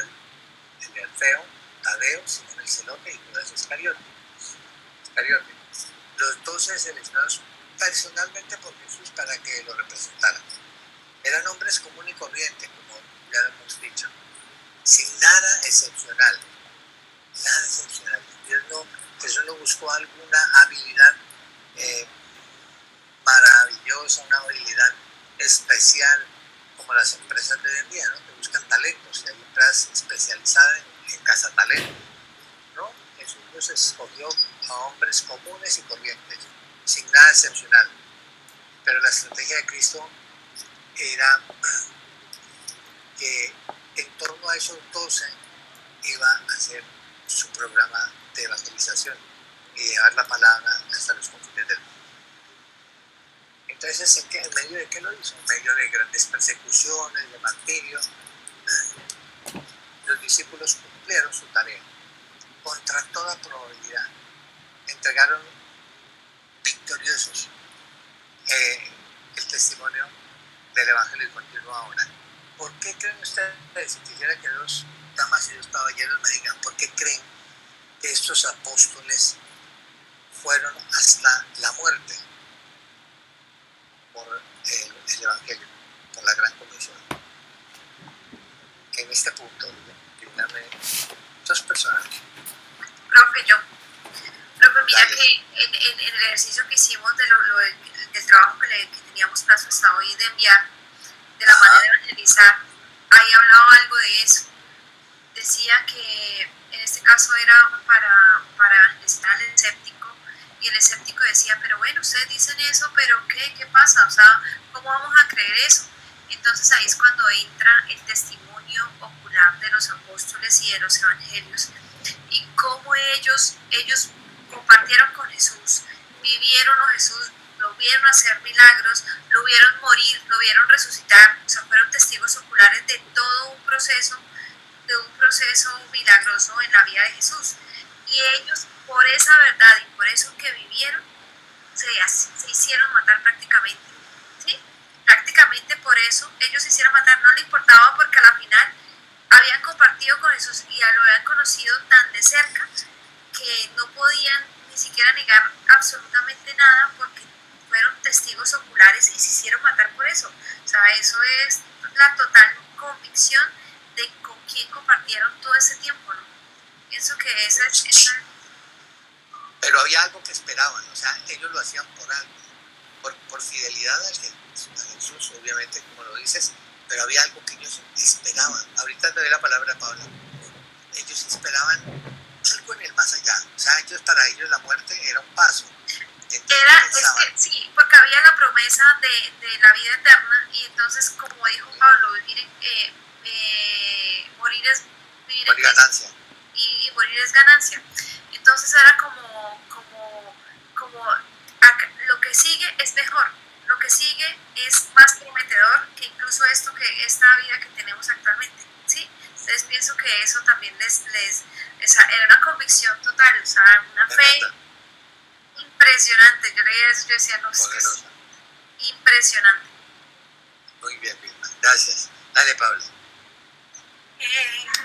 Alfeo, Tadeo, Simón el Celote y Judas Iscariote. Los 12 seleccionados personalmente por Jesús para que lo representaran. Eran hombres común y corriente, como ya hemos dicho, sin nada excepcional. Nada excepcional. Jesús no buscó alguna habilidad maravillosa, una habilidad especial como las empresas de hoy en día, ¿no? Que buscan talentos, y hay empresas especializadas en cazatalentos, ¿no? Jesús los escogió a hombres comunes y corrientes, sin nada excepcional. Pero la estrategia de Cristo era que en torno a esos 12 iba a hacer su programa de evangelización y llevar la palabra hasta los confines del mundo. Entonces, ¿en medio de qué lo hizo? En medio de grandes persecuciones, de martirio, los discípulos cumplieron su tarea. Contra toda probabilidad, entregaron victoriosos el testimonio del Evangelio y continúa ahora. ¿Por qué creen ustedes? Si quisiera que dos damas y dos caballeros me digan, ¿por qué creen que estos apóstoles fueron hasta la muerte por el Evangelio, por la gran comisión? En este punto, díganme dos personajes. Profe, mira Dale. que en el ejercicio que hicimos de del trabajo que teníamos plazo hasta hoy de enviar, de la manera de evangelizar, ahí hablaba algo de eso. Decía que en este caso era para evangelizar al escéptico, y el escéptico decía, pero bueno, ustedes dicen eso, pero ¿qué pasa? O sea, ¿cómo vamos a creer eso? Entonces ahí es cuando entra el testimonio ocular de los apóstoles y de los evangelios, y cómo ellos compartieron con Jesús, vivieron a Jesús, lo vieron hacer milagros, lo vieron morir, lo vieron resucitar, o sea, fueron testigos oculares de todo un proceso milagroso en la vida de Jesús. Y ellos, por esa verdad y por eso que vivieron, se hicieron matar prácticamente. ¿Sí? Prácticamente por eso ellos se hicieron matar. No le importaba, porque a la final habían compartido con Jesús y ya lo habían conocido tan de cerca que no podían ni siquiera negar absolutamente nada, porque fueron testigos oculares y se hicieron matar por eso. O sea, eso es la total convicción de con quién compartieron todo ese tiempo, ¿no? Pienso que esa es... Pero había algo que esperaban, o sea, ellos lo hacían por algo, por fidelidad a Jesús, obviamente, como lo dices, pero había algo que ellos esperaban. Ahorita te doy la palabra a Paula. Ellos esperaban algo en el más allá, o sea, para ellos la muerte era un paso. Sí, porque había la promesa de la vida eterna, y entonces, como dijo Pablo, morir es ganancia. Y morir es ganancia. Entonces era como lo que sigue es mejor, lo que sigue es más prometedor que incluso esta vida que tenemos actualmente, ¿sí? Entonces pienso que eso también era una convicción total, o sea, una fe impresionante. Yo decía, no, es que es impresionante. Muy bien, Vilma, gracias. Dale, Pablo.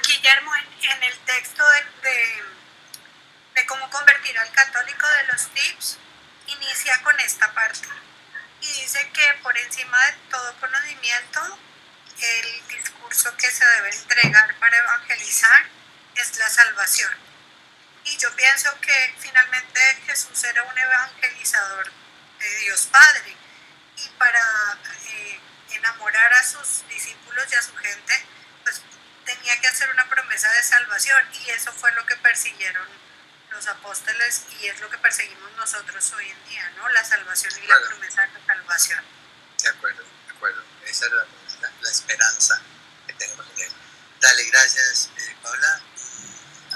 Guillermo, en el texto de cómo convertir al católico, de los tips, inicia con esta parte y dice que por encima de todo conocimiento, el discurso que se debe entregar para evangelizar es la salvación. Y yo pienso que finalmente Jesús era un evangelizador de Dios Padre, y para enamorar a sus discípulos y a su gente, pues tenía que hacer una promesa de salvación, y eso fue lo que persiguieron los apóstoles y es lo que perseguimos nosotros hoy en día, ¿no? La salvación y la promesa de la salvación. De acuerdo. Esa es la esperanza que tenemos en él. Dale, gracias, Paula.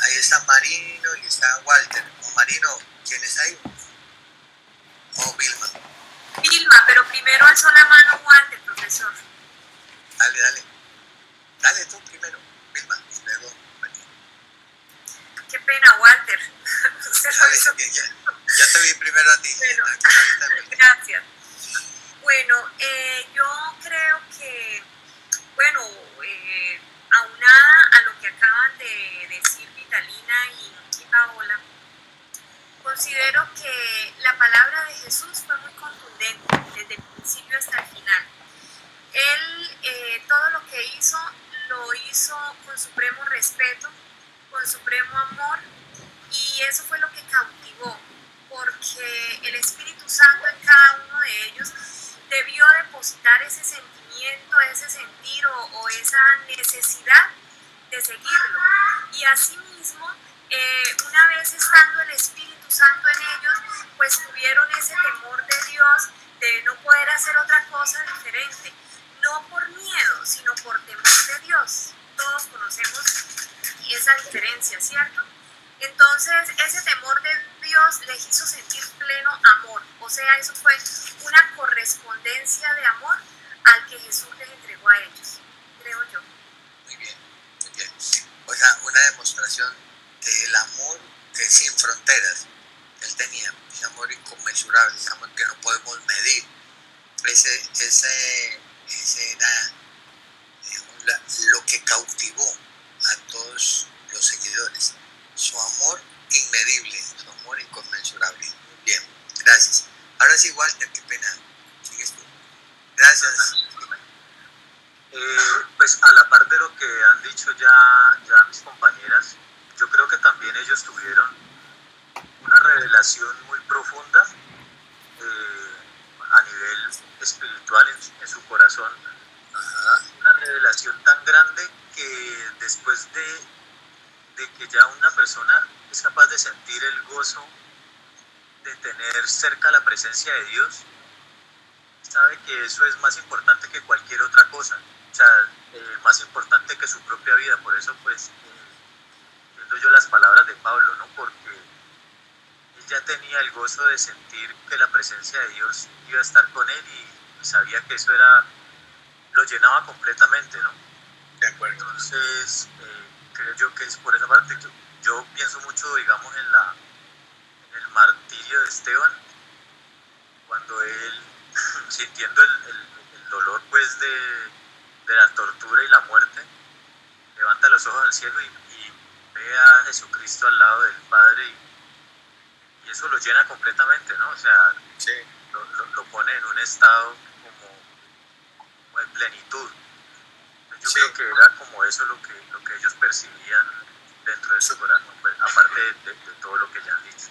Ahí está Marino y está Walter. O Marino, ¿quién está ahí? O Vilma. Vilma, pero primero alzó la mano Walter, profesor. Dale. Dale tú primero, Vilma, y luego Marino. Qué pena, Walter. Dale, ya te vi primero a ti. Bueno, gracias. Bueno, yo creo que, aunada a lo que acaban de decir Vitalina y Paola, considero que la palabra de Jesús fue muy contundente desde el principio hasta el final. Él, todo lo que hizo, lo hizo con supremo respeto, con supremo amor, y eso fue lo que cautivó, porque el Espíritu Santo en cada uno de ellos debió depositar ese sentimiento, ese sentir o esa necesidad de seguirlo. Y asimismo, una vez estando el Espíritu Santo en ellos, pues tuvieron ese temor de Dios, de no poder hacer otra cosa diferente, no por miedo, sino por temor de Dios. Todos conocemos esa diferencia, ¿cierto? Entonces, ese temor de Dios les hizo sentir pleno amor. O sea, eso fue una correspondencia de amor al que Jesús les entregó a ellos, creo yo. Muy bien. O sea, una demostración del amor sin fronteras que él tenía, ese amor inconmensurable, ese amor que no podemos medir. Ese era lo que cautivó a todos los seguidores. Su amor inmedible, su amor inconmensurable. Muy bien, gracias. Ahora sí, Walter, qué pena. Sigues tú. Gracias. Pues a la par de lo que han dicho ya mis compañeras, yo creo que también ellos tuvieron una revelación muy profunda espiritual en su corazón, una revelación tan grande que después de que ya una persona es capaz de sentir el gozo de tener cerca la presencia de Dios, sabe que eso es más importante que cualquier otra cosa, o sea, más importante que su propia vida. Por eso pues entiendo yo las palabras de Pablo, ¿no? Porque él ya tenía el gozo de sentir que la presencia de Dios iba a estar con él y sabía que eso lo llenaba completamente, ¿no? De acuerdo. Entonces, creo yo que es por esa parte. Yo pienso mucho, digamos, en el martirio de Esteban, cuando él, sintiendo el dolor pues de la tortura y la muerte, levanta los ojos al cielo y ve a Jesucristo al lado del Padre y eso lo llena completamente, ¿no? O sea, Sí. lo pone en un estado como de plenitud. Yo creo que era como eso lo que ellos percibían dentro de su corazón, pues, aparte de todo lo que ya han dicho.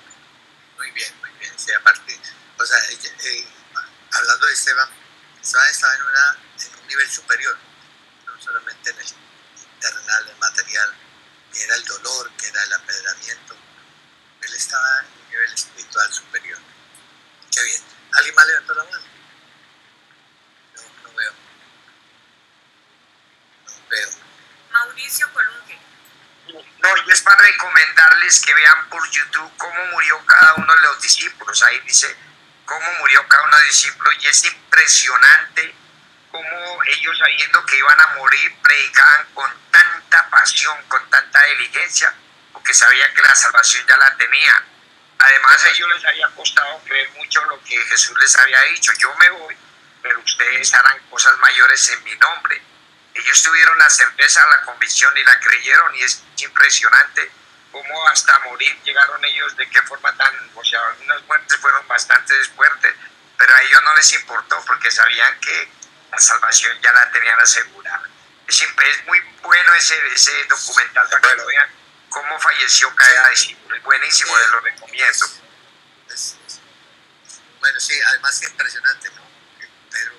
Muy bien, muy bien. Sí, aparte, o sea, hablando de Esteban estaba en un nivel superior, no solamente en el terrenal, el material, que era el dolor, que era el apedramiento. Él estaba en un nivel espiritual superior. Qué bien. ¿Alguien más levantó la mano? No veo. No veo. Mauricio Colunge. No, y es para recomendarles que vean por YouTube cómo murió cada uno de los discípulos. Ahí dice cómo murió cada uno de los discípulos y es impresionante cómo ellos, sabiendo que iban a morir, predicaban con tanta pasión, con tanta diligencia, porque sabían que la salvación ya la tenían. Además, a ellos les había costado creer mucho lo que Jesús les había dicho: yo me voy, pero ustedes harán cosas mayores en mi nombre. Ellos tuvieron la certeza, la convicción y la creyeron, y es impresionante cómo hasta morir llegaron ellos, de qué forma o sea, algunas muertes fueron bastante fuertes, pero a ellos no les importó porque sabían que la salvación ya la tenían asegurada. Es muy bueno ese documental, para que lo vean, cómo falleció cada discípulo. Es buenísimo, les lo recomiendo. Bueno, sí, además es impresionante, ¿no? Que Pedro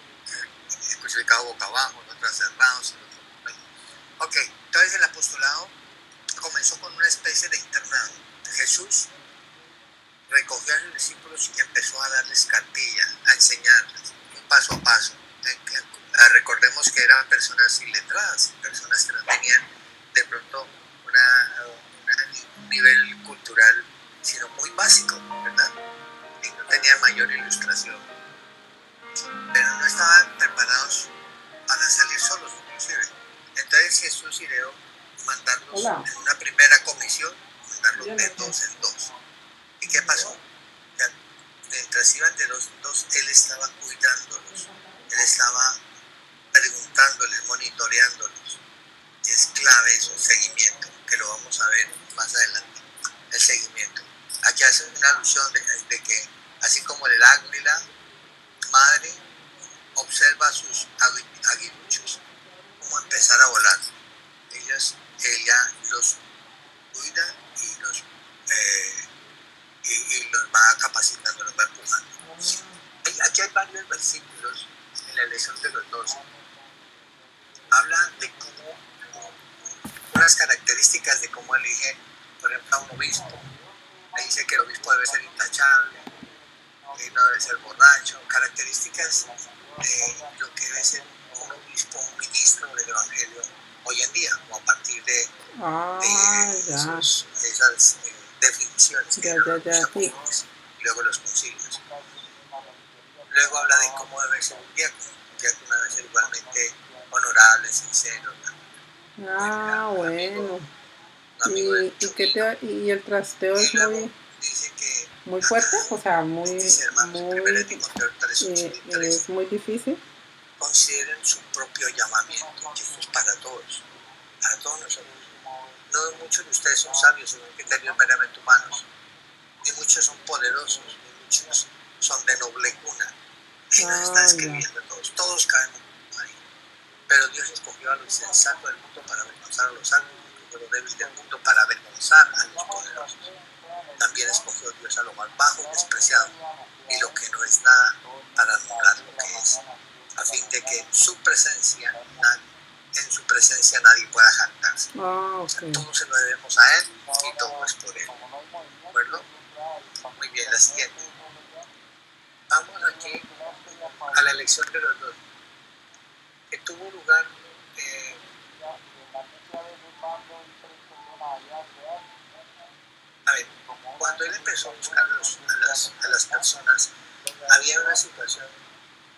crucificado boca abajo, otros cerrados. Bueno. Ok, entonces el apostolado comenzó con una especie de internado. Jesús recogió a sus discípulos y empezó a darles cartilla, a enseñarles, un paso a paso. Recordemos que eran personas iletradas, personas que no tenían de pronto un nivel cultural, sino muy básico, ¿verdad? Y no tenían mayor ilustración. Pero no estaban preparados para salir solos, inclusive. Entonces Jesús ideó mandarlos en una primera comisión, mandarlos de dos en dos. ¿Y qué pasó? Mientras iban de dos en dos, Él estaba cuidándolos, Él estaba preguntándoles, monitoreándolos. Y es clave eso, el seguimiento, que lo vamos a ver más adelante, el seguimiento. Aquí hace una alusión de que, así como el águila madre observa a sus aguiluchos cómo empezar a volar, ella los cuida y los va capacitando, los va empujando. Aquí hay varios versículos en la elección de los 12. Habla de cómo, unas características de cómo elige, por ejemplo, a un obispo. Le dice que el obispo debe ser intachable, no debe ser borracho, características de lo que debe ser un obispo, un ministro del evangelio hoy en día, o a partir de esas definiciones que los apóstoles y luego los concilios. Luego habla de cómo debe ser un diácono. Un diácono debe ser igualmente honorable, sincero. Bueno. Y el trasteo es muy fuerte, o sea, es muy difícil. Consideren su propio llamamiento, que esto es para todos nosotros. No muchos de ustedes son sabios en criterios meramente humanos, ni muchos son poderosos, ni muchos son de noble cuna. Y nos está escribiendo todos caemos ahí. Pero Dios escogió a lo insensato del mundo para avergonzar a los sabios, escogió a lo débil del mundo para avergonzar a los poderosos. También escogió Dios a lo más bajo y despreciado, y lo que no es nada, para anular lo que es, de que en su presencia nadie pueda jactarse. O sea, todo se lo debemos a Él y todo es por Él. ¿De acuerdo? Muy bien, la siguiente. Vamos aquí a la elección de los dos, que tuvo lugar a ver, cuando él empezó a buscar a las personas, había una situación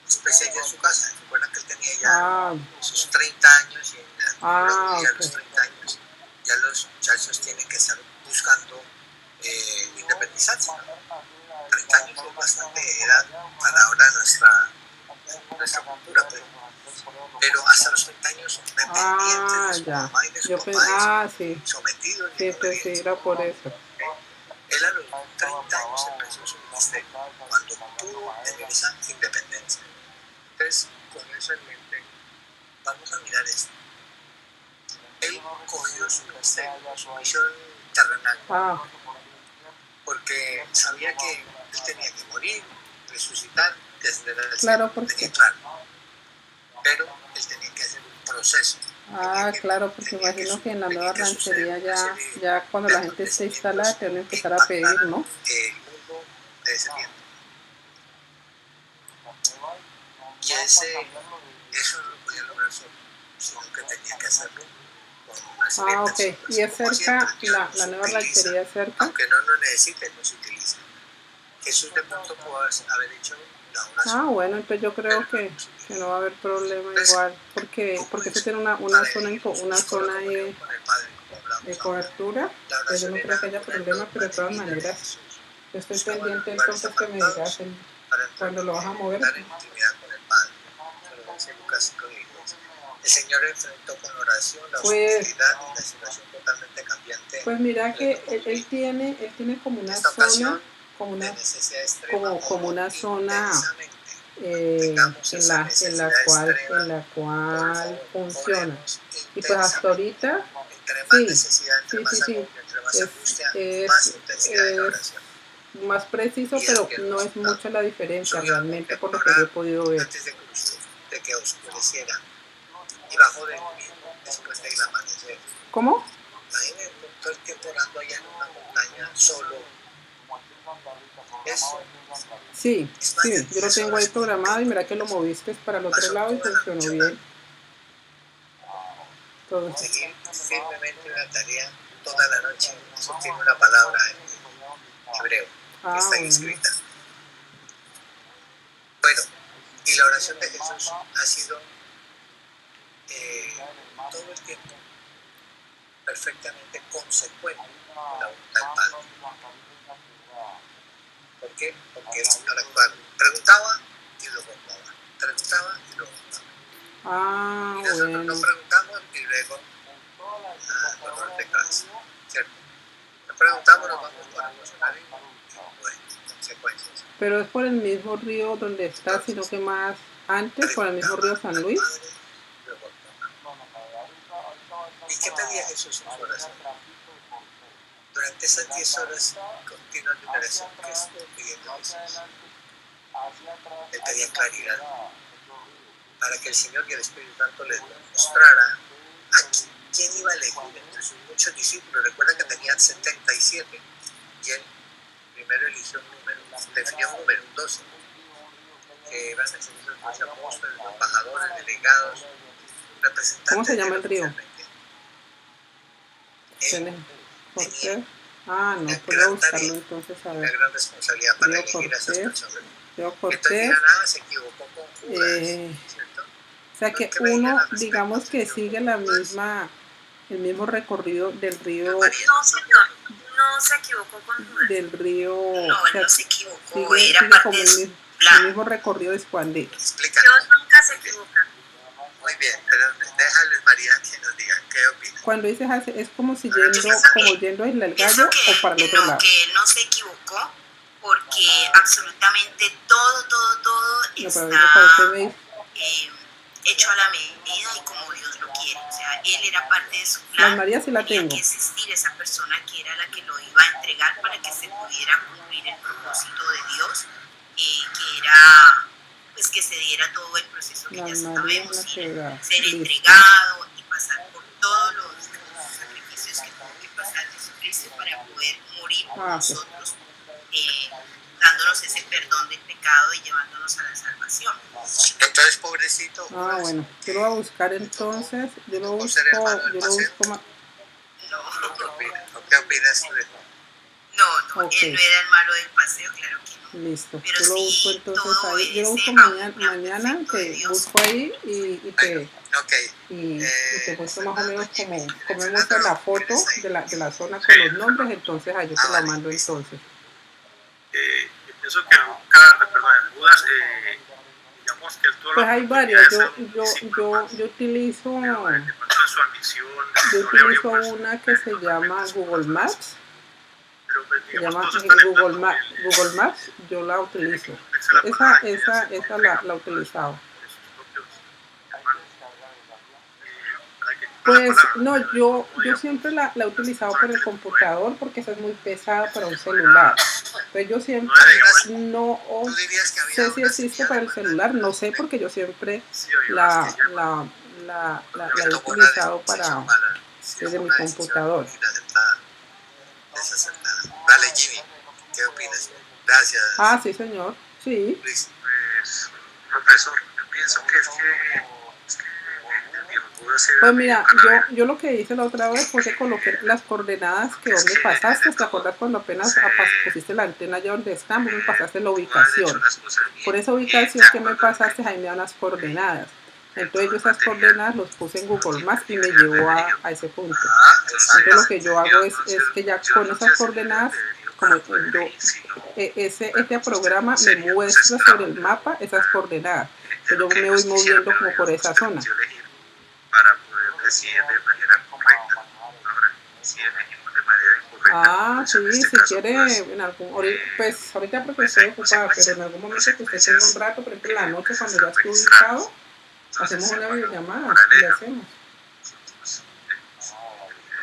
especial en su casa. Recuerdan que él tenía ya sus 30 años y a los 30 años ya los muchachos tienen que estar buscando independizarse, ¿no? 30 años es bastante edad para ahora nuestra cultura, pero hasta los 30 años son dependientes de su mamá y de su papá, sometidos. Sí, pues sí, era por eso. Él a los 30 años empezó su ministerio, cuando pudo tener esa independencia. Entonces, con eso en mente, vamos a mirar esto. Él cogió su ministerio, su misión terrenal, porque sabía que él tenía que morir, resucitar, descender al cielo, tenía claro. Pero él tenía que hacer un proceso. Claro, porque imagino que en la nueva ranchería ya cuando la gente esté instalada te van a empezar a pedir, ¿no? El mundo de ese tiempo. Y eso no lo podía lograr solo, sino que tenía que hacerlo con una serie de personas. ¿Y es cerca, la nueva ranchería es cerca? Aunque no lo necesite, no se utiliza. Jesús de pronto pudo haber hecho la oración. Bueno, entonces yo creo que no va a haber problema igual, porque esto tiene una zona de cobertura, pues yo no creo que haya problema, pero de todas maneras, yo estoy pendiente entonces que me digas cuando lo vas a mover. El Señor enfrentó con oración la hostilidad y la situación totalmente cambiante. Pues mira que él tiene como una zona, como una zona en la cual funciona. Y pues hasta ahorita, es más preciso, pero no es mucha la diferencia realmente por lo que yo he podido ver. Antes de que oscureciera y bajo del mismo después del amanecer. ¿Cómo? Imagínense todo el tiempo orando allá en una montaña solo. Sí, yo lo tengo ahí programado y mira que lo moviste para el otro lado y funcionó bien. Seguir firmemente una tarea toda la noche. Eso tiene una palabra en hebreo que está escrita. Bueno, y la oración de Jesús ha sido todo el tiempo perfectamente consecuente con la voluntad del Padre. ¿Por qué? Porque él al actuar preguntaba y luego actuaba. Preguntaba y luego actuaba. Y nosotros no preguntamos y luego dolor de cabeza, ¿cierto? No preguntamos, nos vamos por emocionar y bueno, consecuencias. Pero es por el mismo río donde está, sino que más antes, por el mismo río San Luis. ¿Y qué pedía Jesús en su oración? Durante esas 10 horas continuas de oración que estuvo pidiendo Jesús, él pedía claridad para que el Señor y el Espíritu Santo le mostrara a quién iba a elegir entre sus muchos discípulos. Recuerda que tenían 77 y él primero eligió un número, definió un número, 12, que iban a ser los apóstoles, los embajadores, delegados, representantes. ¿Cómo se llama el río? ¿Por qué? No, puedo buscarlo entonces a ver. Una gran responsabilidad para elegir a esas personas. Entonces, se equivocó con Judas, ¿cierto? O sea que uno, digamos que sigue el mismo recorrido del río. No, señor, no se equivocó con Judas. Del río. No, o sea, no se equivocó, sigue era parte como de su el mismo recorrido de Juan de. Dios nunca se equivoca. Muy bien, pero déjales María que nos diga qué opina. Cuando dices es como si yendo a Isla del Gallo o para el otro lado. Que él no se equivocó porque absolutamente todo está hecho a la medida y como Dios lo quiere. O sea, él era parte de su plan. La María sí la tengo. Tenía que existir esa persona que era la que lo iba a entregar para que se pudiera cumplir el propósito de Dios, que era pues que se diera todo el proceso que que ya María sabemos, la y quebrada. ser Listo. entregado y pasar por todos los sacrificios que tuvo que pasar Jesucristo para poder morir por nosotros, dándonos ese perdón del pecado y llevándonos a la salvación. Entonces, pobrecito. Bueno, yo lo voy a buscar entonces, yo lo busco más. ¿Qué opinas tú de eso? No, Okay. él no era el malo del paseo, claro que no. Listo, Pero yo lo busco sí, entonces todo ahí, yo lo busco obedece mañana, te busco ahí y te muestro más o menos como me muestra la foto de la zona con los nombres, entonces ahí yo te la mando entonces. Pienso que nunca, perdón, Judas, digamos que él todo pues hay varias, yo utilizo una que se llama Google Maps. Se llama Google Maps, yo la utilizo. Esa la he utilizado. Pues no, yo siempre la he utilizado por el computador porque esa es muy pesada para un celular. Entonces yo siempre no sé si existe para el celular, no sé porque yo siempre la he utilizado desde mi computador. Vale, Jimmy, ¿qué opinas? Gracias. Ah, sí, señor. Sí. Pues, profesor, yo pienso que es que pues mira, yo lo que hice la otra vez fue que coloqué las coordenadas que vos me pasaste. ¿Te acuerdas cuando apenas pusiste la antena allá donde estamos? Me pasaste la ubicación. Por esa ubicación que me pasaste, ahí me dan las coordenadas. Entonces yo esas coordenadas los puse en Google Maps y me llevó a ese punto. Entonces lo que yo hago es que ya con esas coordenadas, como este programa me muestra sobre el mapa esas coordenadas. Entonces yo me voy moviendo como por esa zona. Para poder decir de manera correcta. Ahora, si elegimos de manera incorrecta. Sí, si quiere, en pues ahorita porque estoy ocupada, pero en algún momento que usted tenga un rato, por ejemplo en la noche cuando ya estoy ubicado, hacemos una videollamada y le hacemos.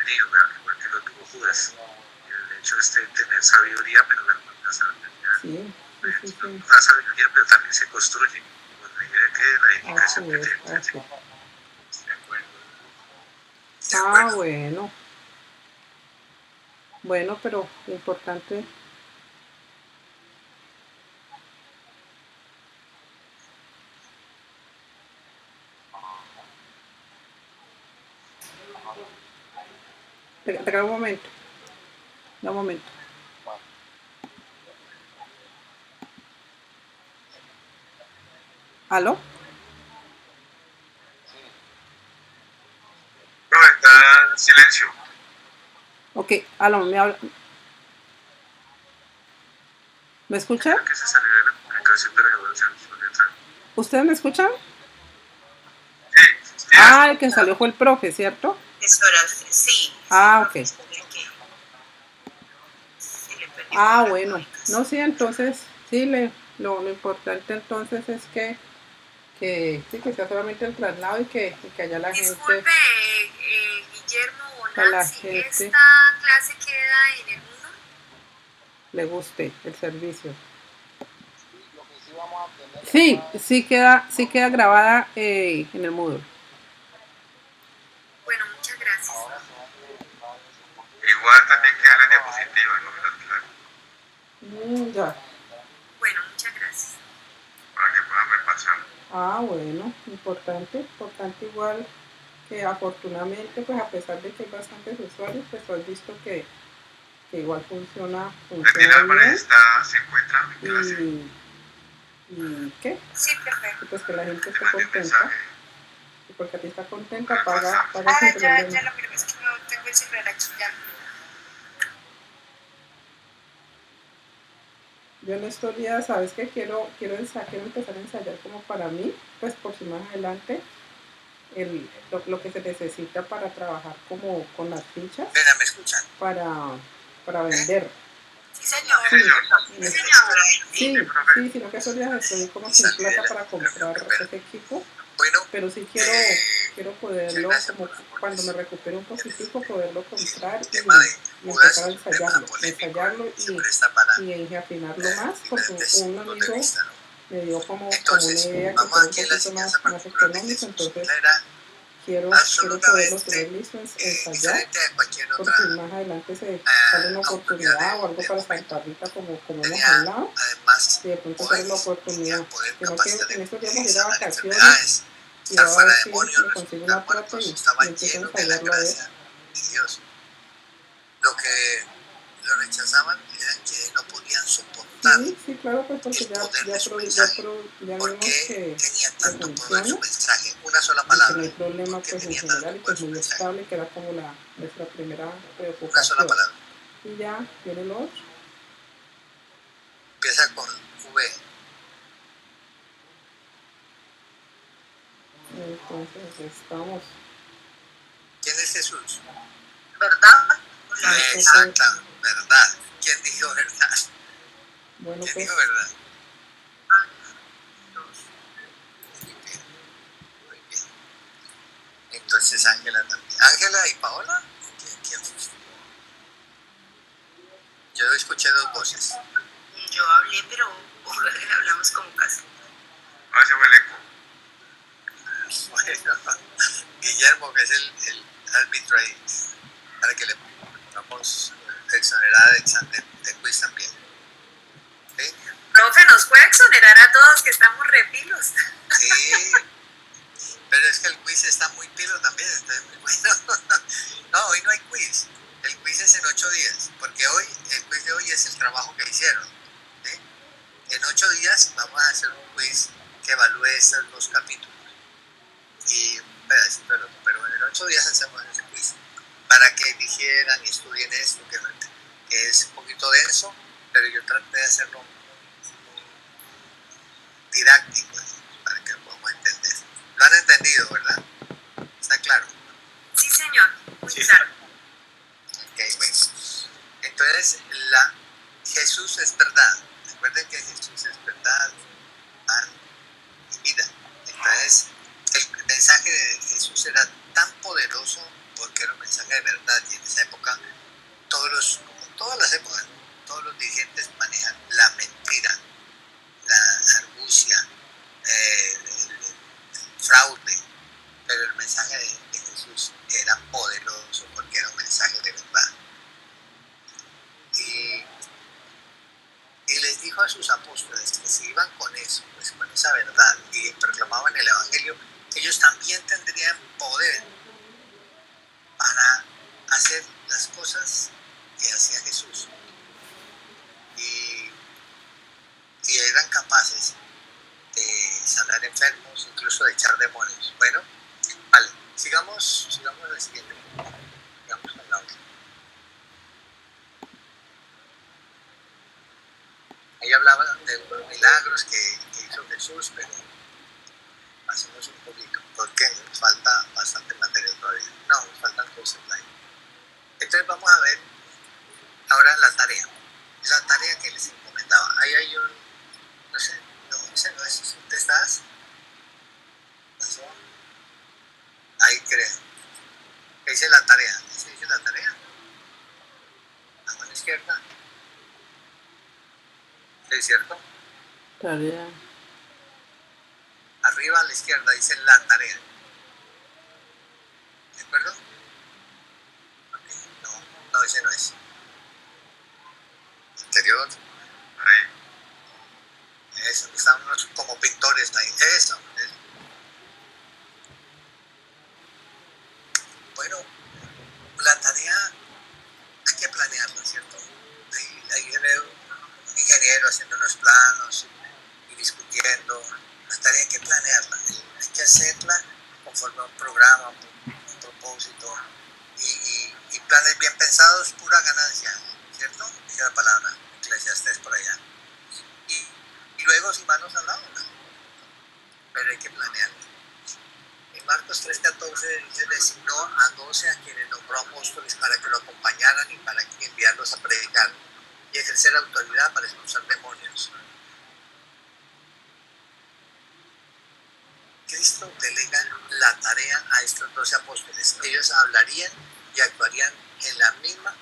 Igual que lo tuvo Judas. El hecho es de tener sabiduría, pero la sabiduría. La sabiduría, pero también se construye. Cuando hay que la edificación que tiene. Bueno. Bueno, pero lo importante. Espera un momento. Un momento. ¿Aló? No, está en silencio. Ok, aló, me habla. ¿Me escucha? Que se salió de la comunicación, pero ¿Ustedes me escuchan? Sí. El que salió fue el profe, ¿cierto? Sí. Ok. Bueno. No, sí, entonces, sí, lo importante entonces es que sea solamente el traslado y que haya la gente. Disculpe, Guillermo o Nancy, ¿esta clase queda en el mundo? Le guste el servicio. Sí queda grabada en el Moodle. Bueno, muchas gracias. Igual también queda la diapositiva, ¿no? Ya. Bueno, muchas gracias. Para que puedan repasar. Bueno, importante igual que afortunadamente, pues a pesar de que hay bastantes usuarios, pues has visto que igual funciona bien. ¿Se encuentra en clase? ¿Y qué? Sí, perfecto. Y pues que la gente esté contenta. Y porque a ti está contenta, paga sin ya problema. lo primero es que no tengo el celular aquí ya. Yo en estos días, ¿sabes qué? Quiero empezar a ensayar como para mí, pues por si más adelante, lo que se necesita para trabajar como con las fichas. ¿Me escuchan? Para vender. Sí, señor. Sí, sino que esos días estoy como sin plata para comprar ese equipo. Pero sí quiero poderlo, como cuando me recupere un poquitico, poderlo comprar y empezar a ensayarlo y afinarlo más, porque un amigo me dio como una Entonces, idea que vamos fuera un aquí en la poquito enseñanza más particular de económico, Jesús. entonces Él era quiero poderlo tener absolutamente listo, ensayar, diferente a cualquier otra porque más adelante se sale una autoridad oportunidad o algo de para momento. Santa Rita como hemos Tenía hablado, además y de pronto sale la poderes, tenía oportunidad, poder, sino que capacidad en estos días de vamos a ir a sanar vacaciones enfermedades, y estar voy a fuera ver de si demonios, me consigo resucitar una plata muertos, y estaba empiezo a lleno de la ensayarlo a ver. gracia de Dios. Lo que lo rechazaban era que no podían soportar Sí, claro, pues porque el poder de su ya mensaje. vimos ¿Por qué que tenía tanto poder funciona su mensaje? Una sola y que no palabra. hay problema ¿Por qué pues en tenía general tanto y que poder es su muy mensaje? estable, que era como nuestra primera Una sola preocupación. palabra. Y ya viene el otro. Empieza con V. Entonces estamos. ¿Quién es Jesús? ¿Verdad? Exacta, verdad. ¿Quién dijo verdad? Bueno, ¿Quién pues dijo verdad? Muy bien. Entonces Ángela también. ¿Ángela y Paola? ¿Quién fue? Yo escuché dos voces. Yo hablé, pero hablamos como casi. Ah, se fue el eco. Bueno, Guillermo, que es el árbitro ahí, para que le pongamos exonerada de examen de quiz también. ¿Sí? Profe, nos puede exonerar a todos que estamos repilos. Sí, pero es que el quiz está muy pilo también, entonces muy bueno. No, hoy no hay quiz. El quiz es en 8 días, porque hoy, el quiz de hoy es el trabajo que hicieron. ¿Sí? En 8 días vamos a hacer un quiz que evalúe estos 2 capítulos. Y pero en 8 días hacemos ese quiz para que digieran y estudien esto, que es un poquito denso, pero yo traté de hacerlo didáctico para que lo podamos entender. Lo han entendido, ¿verdad? ¿Está claro? Sí, señor. Muy Sí. claro. Ok, bueno. Entonces, Jesús es verdad. Recuerden que Jesús es verdad, pan y vida. Entonces, el mensaje de Jesús era tan poderoso porque era un mensaje de verdad, y en esa época como en todas las épocas, todos los dirigentes manejan la mentira, la argucia, el fraude, pero el mensaje de Jesús era poderoso porque era un mensaje de verdad. Y les dijo a sus apóstoles que si iban con eso, pues con esa verdad, y proclamaban el Evangelio, ellos también tendrían poder para hacer las cosas que hacía Jesús. Y eran capaces de sanar enfermos, incluso de echar demonios. Bueno, vale, sigamos al siguiente punto. Sigamos con la otra. Ahí hablaban de los milagros que hizo Jesús, pero hacemos un poquito, porque nos falta bastante material todavía. No, nos faltan cosas ahí. Entonces vamos a ver ahora la tarea que les encomendaba. Ahí hay un, no sé, ese no es, ¿dónde estás? Ahí creo. Esa es la tarea. ¿Esa dice la tarea? La mano izquierda. ¿Sí es cierto? Tarea. Arriba a la izquierda dice la tarea. ¿De acuerdo? Okay. No, ese no es. Anterior. Ahí. Eso, están unos como pintores ahí. Eso. Bueno, la tarea hay que planearla, ¿cierto? Ahí veo un ingeniero haciendo unos planos y discutiendo. La tarea hay que planearla, hay que hacerla conforme a un programa, un propósito, y planes bien pensados, pura ganancia, ¿cierto? Dice la palabra, Eclesiastés por allá. Y luego sin manos a la obra, pero hay que planearla. En Marcos 3:14 dice: designó a 12 a quienes nombró apóstoles para que lo acompañaran y para enviarlos a predicar y ejercer autoridad para expulsar demonios. Cristo delega la tarea a estos 12 apóstoles. Ellos hablarían y actuarían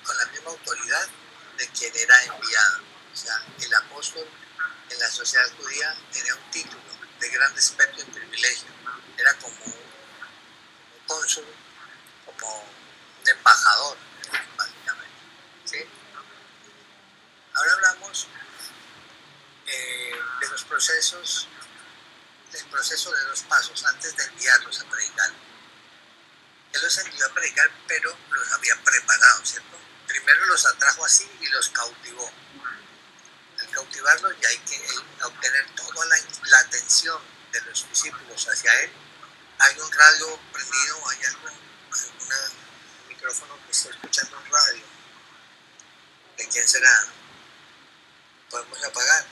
con la misma autoridad de quien era enviado. O sea, el apóstol en la sociedad judía tenía un título de gran respeto y privilegio. Era como un cónsul, como un embajador, básicamente. ¿Sí? Ahora hablamos de los procesos, del proceso de 2 pasos antes de enviarlos a predicar. Él los envió a predicar, pero los había preparado, ¿cierto? Primero los atrajo así y los cautivó. Al cautivarlos ya hay que obtener toda la atención de los discípulos hacia él. Hay un radio prendido, hay algún micrófono que está escuchando un radio. ¿De quién será? ¿Podemos apagar?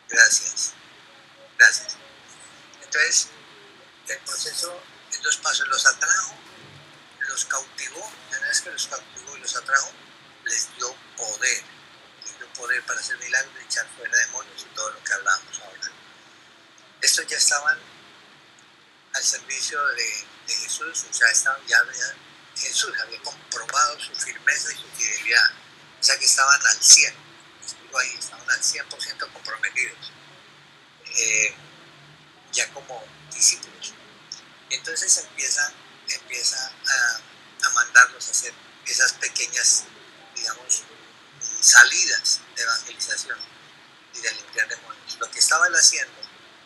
Gracias. Gracias. Entonces, el proceso en 2 pasos: los atrajo, los cautivó, y una vez que los cautivó y los atrajo, les dio poder para hacer milagros, echar fuera demonios y todo lo que hablábamos ahora. Estos ya estaban al servicio de Jesús, o sea, Jesús había comprobado su firmeza y su fidelidad, o sea que estaban al 100%, estuvo ahí, estaban al 100% comprometidos, ya como discípulos. Entonces empieza a mandarlos a hacer esas pequeñas, digamos, salidas de evangelización y de limpiar demonios. Lo que estaba él haciendo,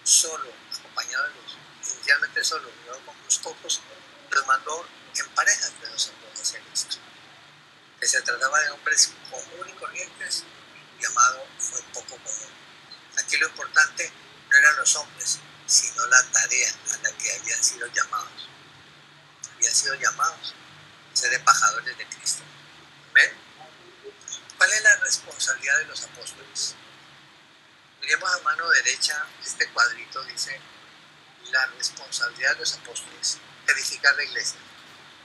solo, acompañado de los, inicialmente solo, luego con unos pocos, los mandó en parejas de 2 en 2 a hacer esto. Que se trataba de hombres comunes y corrientes, llamado fue poco común. Aquí lo importante no eran los hombres, sino la tarea a la que habían sido llamados. Habían sido llamados a ser embajadores de Cristo. ¿Amén? ¿Cuál es la responsabilidad de los apóstoles? Miremos a mano derecha, este cuadrito dice la responsabilidad de los apóstoles: edificar la iglesia.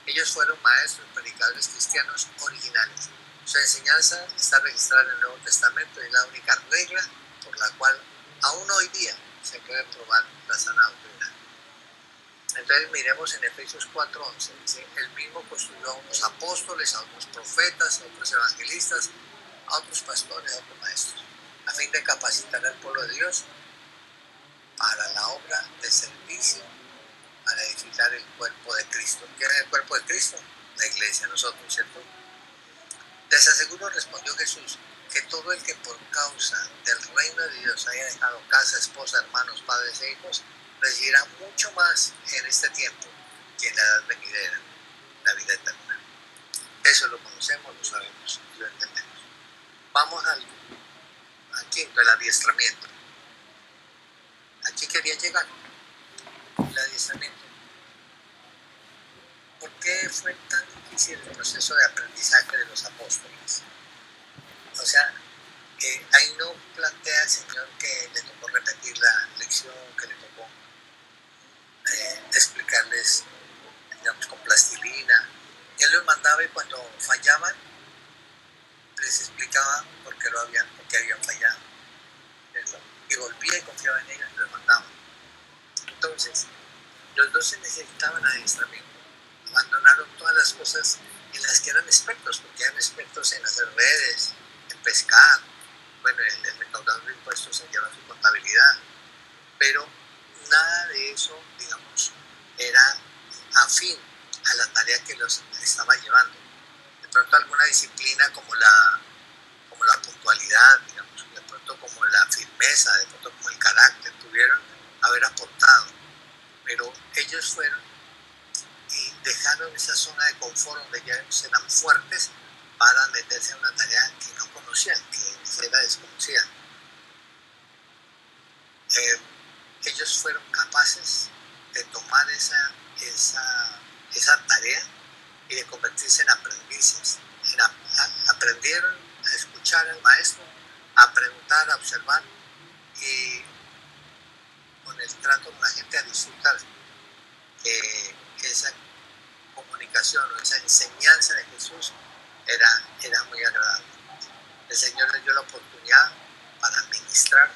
Ellos fueron maestros, predicadores cristianos originales. Su enseñanza está registrada en el Nuevo Testamento y es la única regla por la cual aún hoy día se puede probar la sana doctrina. Entonces miremos en Efesios 4:11, dice: el mismo construyó a unos apóstoles, a otros profetas, a otros evangelistas, a otros pastores, a otros maestros, a fin de capacitar al pueblo de Dios para la obra de servicio, para edificar el cuerpo de Cristo. ¿Quién es el cuerpo de Cristo? La iglesia, nosotros, ¿cierto? Les aseguro, respondió Jesús, que todo el que por causa del reino de Dios haya dejado casa, esposa, hermanos, padres e hijos, recibirá mucho más en este tiempo que en la edad venidera, la vida eterna. Eso lo conocemos, lo sabemos y lo entendemos. Vamos al quinto, el adiestramiento. Aquí quería llegar, el adiestramiento. ¿Por qué fue tan difícil el proceso de aprendizaje de los apóstoles? O sea, ahí no plantea el Señor que le tocó repetir la lección, que le tocó explicarles, digamos, con plastilina. Él los mandaba y cuando fallaban, les explicaba por qué habían fallado. ¿Cierto? Y volvía y confiaba en ellos y los mandaba. Entonces, los 12 necesitaban adiestramiento. Abandonaron todas las cosas en las que eran expertos, porque eran expertos en hacer redes, en pescar, bueno, el recaudador de impuestos en llevar su contabilidad, pero nada de eso, digamos, era afín a la tarea que los estaba llevando. De pronto alguna disciplina como la puntualidad, digamos, de pronto como la firmeza, de pronto como el carácter, pudieron haber aportado, pero ellos fueron y dejaron esa zona de confort donde ya eran fuertes para meterse en una tarea que no conocían, que era desconocida. Ellos fueron capaces de tomar esa tarea y de convertirse en aprendices. Aprendieron a escuchar al maestro, a preguntar, a observar y con el trato con la gente a disfrutar esa comunicación o esa enseñanza de Jesús era muy agradable. El Señor les dio la oportunidad para ministrar,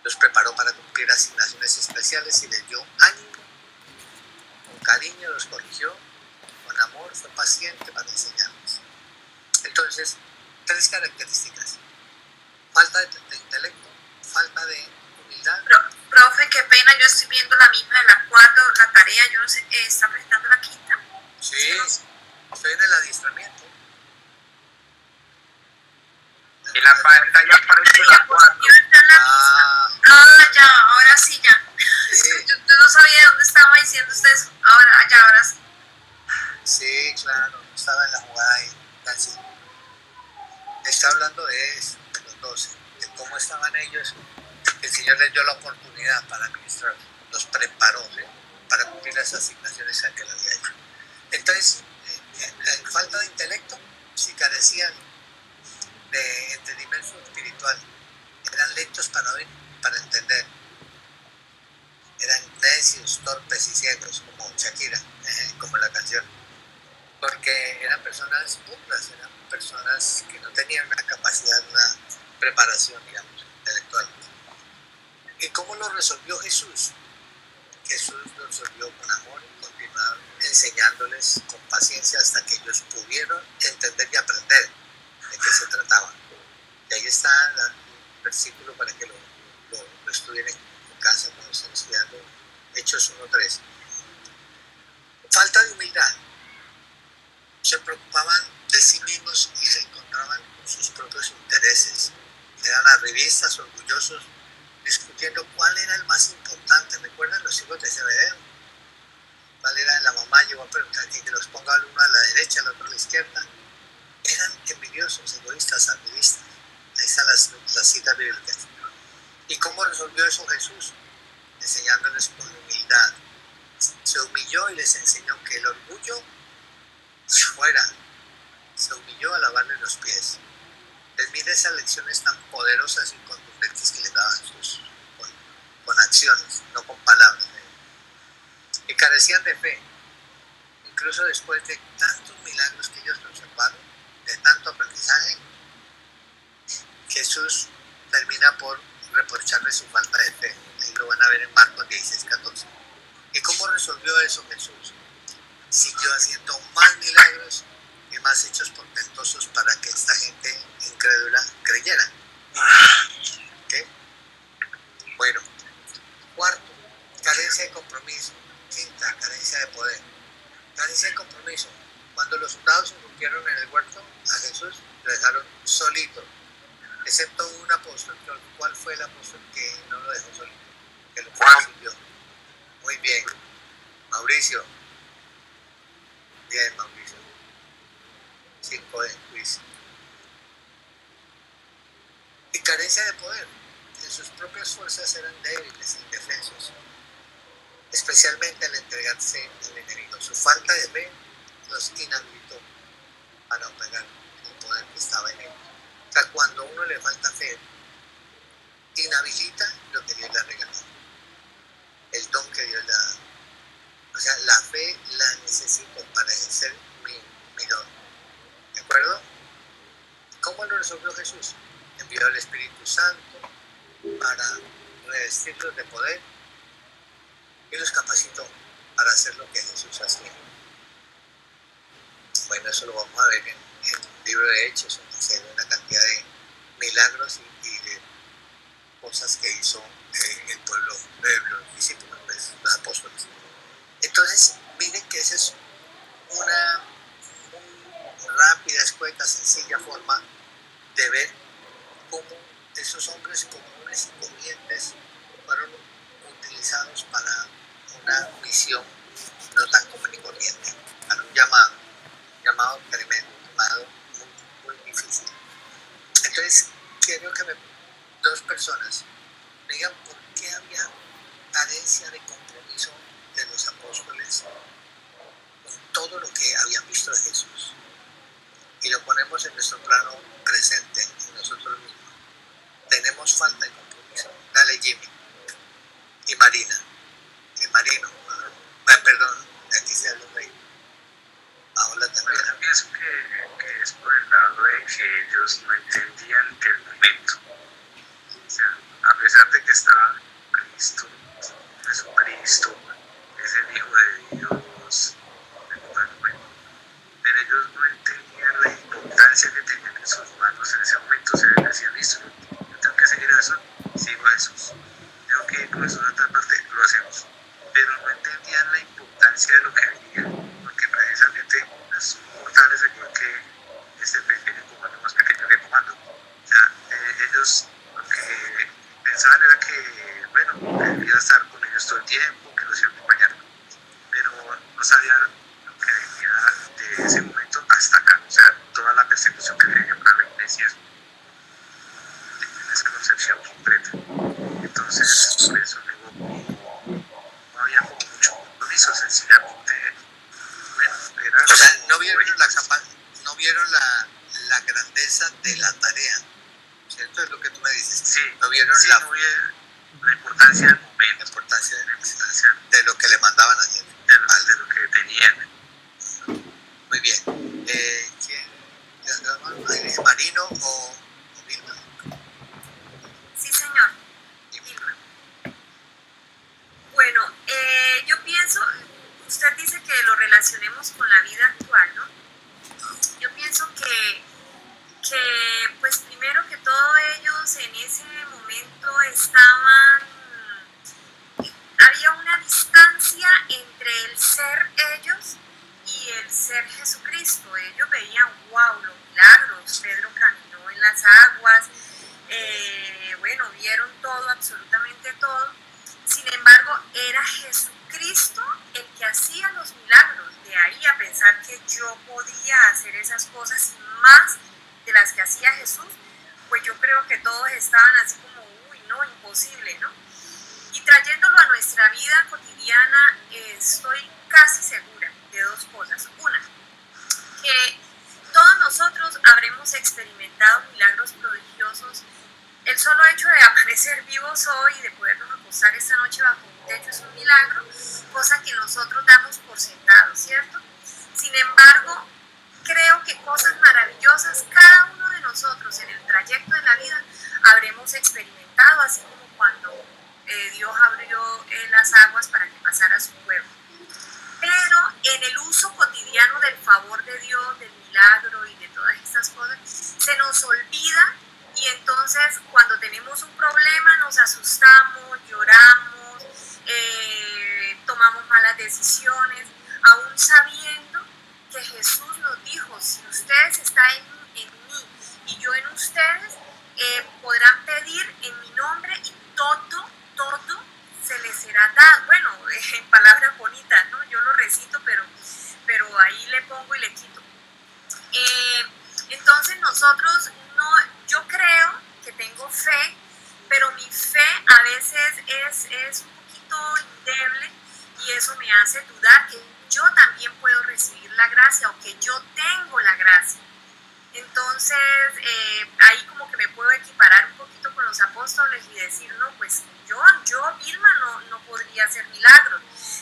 los preparó para cumplir asignaciones especiales y les dio ánimo, con cariño los corrigió, con amor fue paciente para enseñarles. Entonces, 3 características: falta de intelecto, falta de humildad. Profe, qué pena, yo estoy viendo la misma de la 4, la tarea, yo no sé, ¿está prestando la 5ª? Sí, estoy en el adiestramiento. En la pantalla aparece la 4. Ya, ahora sí, ya. Sí. Yo no sabía dónde estaba diciendo ustedes. Ahora sí. Sí, claro, estaba en la jugada ahí, casi. Está hablando de eso, de los 12, de cómo estaban ellos. El Señor les dio la oportunidad para ministrar, los preparó, ¿sí?, para cumplir las asignaciones que Él había hecho. Entonces, en falta de intelecto, si carecían de entendimiento espiritual, eran lentos para oír, para entender, eran necios, torpes y ciegos, como Shakira, como la canción, porque eran personas burlas, eran personas que no tenían una capacidad, una preparación, digamos, intelectual. ¿Y cómo lo resolvió Jesús? Jesús lo resolvió con amor, continuaron enseñándoles con paciencia hasta que ellos pudieron entender y aprender de qué se trataba. Y ahí está el versículo para que lo estudien en casa cuando estén estudiando Hechos 1:3. Falta de humildad. Se preocupaban de sí mismos y se encontraban con sus propios intereses. Eran arribistas, orgullosos, discutiendo cuál era el más importante. ¿Recuerdan los hijos de Zebedeo? ¿Cuál era? La mamá llegó a preguntar que los ponga el uno a la derecha, el otro a la izquierda. Eran envidiosos, egoístas, arribistas. Ahí están las citas bíblicas. ¿Y cómo resolvió eso Jesús? Enseñándoles con humildad. Se humilló y les enseñó que el orgullo fuera. Se humilló a lavarle los pies. Les mide esas lecciones tan poderosas y contundentes que les daban Jesús, con acciones, no con palabras. Y carecían de fe. Incluso después de tantos milagros que ellos observaron, de tanto aprendizaje, Jesús termina por reprocharles su falta de fe. Ahí lo van a ver en Marcos 16:14. ¿Y cómo resolvió eso Jesús? Siguió haciendo más milagros y más hechos portentosos para que esta gente incrédula creyera. ¿Okay? Bueno, cuarto, carencia de compromiso. Quinta, carencia de poder. Carencia de compromiso. Cuando los soldados irrumpieron en el huerto, a Jesús lo dejaron solito, excepto un apóstol. ¿Cuál fue el apóstol que no lo dejó solito? Que lo siguió. Muy bien. Mauricio. Bien, Mauricio. 5 de juicio. Y carencia de poder. En sus propias fuerzas eran débiles e indefensos, especialmente al entregarse al enemigo. Su falta de fe los inhabilitó para operar el poder que estaba en ellos. O sea, cuando a uno le falta fe, inhabilita lo que Dios le ha regalado, el don que Dios le ha dado. O sea, la fe la necesito para ejercer mi don. ¿De acuerdo? ¿Cómo lo resolvió Jesús? Envió al Espíritu Santo para revestirlos de poder y los capacitó para hacer lo que Jesús hacía. Bueno, eso lo vamos a ver en el libro de Hechos, donde se ve una cantidad de milagros y de cosas que hizo el pueblo de los discípulos, los apóstoles. Entonces, miren que esa es una muy rápida, escueta, sencilla forma de ver cómo esos hombres comunes y corrientes fueron utilizados para una misión no tan común y corriente, para un llamado tremendo, llamado muy difícil. Entonces, quiero que dos personas me digan por qué había carencia de compromiso de los apóstoles con todo lo que habían visto de Jesús. Y lo ponemos en nuestro plano presente, en nosotros mismos. Tenemos falta de compromiso. Dale, Jimmy. Y Marina. Y Marino. Perdón, de aquí se habla de ahora también. Yo pienso que es por el lado de que ellos no entendían el momento. O sea, a pesar de que estaba Cristo, Jesucristo, es el Hijo de Dios, bueno, pero ellos no entendían la importancia que tenía sus manos en ese momento se decían, listo, yo tengo que seguir a Jesús, sigo a Jesús. Tengo que ir con Jesús a otra parte, lo hacemos. Pero no entendían la importancia de lo que venía, porque precisamente los mortales, igual que este pequeño comando, más pequeño que comando, o sea, ellos lo que pensaban era que, bueno, debía estar con ellos todo el tiempo, que los iba a acompañar, pero no sabían lo que venía de ese momento hasta acá, o sea, toda la persecución que venía para la iglesia en esa concepción concreta. Entonces, por eso no había como mucho compromiso, sencillamente, bueno, era... O sea, no vieron la grandeza de la tarea, ¿cierto? Es lo que tú me dices. Sí, no vieron sí, no vieron la importancia del momento, la importancia de lo que le mandaban a hacer. De lo que tenían. Muy bien. ¿Quién? ¿Marino o Vilma? Sí, señor. Vilma. Bueno, yo pienso, usted dice que lo relacionemos con la vida actual, ¿no? Yo pienso que pues primero que todo ellos en ese momento había una distancia entre el ser ellos y el ser Jesucristo. Ellos veían, wow, los milagros, Pedro caminó en las aguas, bueno, vieron todo, absolutamente todo. Sin embargo, era Jesucristo el que hacía los milagros. De ahí a pensar que yo podía hacer esas cosas más de las que hacía Jesús, pues yo creo que todos estaban así como, uy, no, imposible, ¿no? Y trayéndolo a nuestra vida cotidiana, estoy casi segura de dos cosas. Una, que todos nosotros habremos experimentado milagros prodigiosos. El solo hecho de amanecer vivos hoy y de podernos acostar esta noche bajo un techo es un milagro, cosa que nosotros damos por sentado, ¿cierto? Sin embargo, creo que cosas maravillosas cada uno de nosotros en el trayecto de la vida habremos experimentado, así como cuando Dios abrió las aguas para que pasara su pueblo. Pero en el uso cotidiano del favor de Dios, del milagro y de todas estas cosas, se nos olvida y entonces cuando tenemos un problema nos asustamos, lloramos, tomamos malas decisiones, aún sabiendo que Jesús nos dijo, si ustedes están en mí y yo en ustedes, podrán pedir en mi nombre y todo se les será dado. Bueno, en palabras bonitas, ¿no? Yo lo recito, pero ahí le pongo y le quito. Entonces nosotros, yo creo que tengo fe, pero mi fe a veces es un poquito endeble y eso me hace dudar que yo también puedo recibir la gracia o que yo tengo la gracia. Entonces, ahí como que me puedo equiparar un poquito con los apóstoles y decir, no, pues yo Vilma, no podría hacer milagros,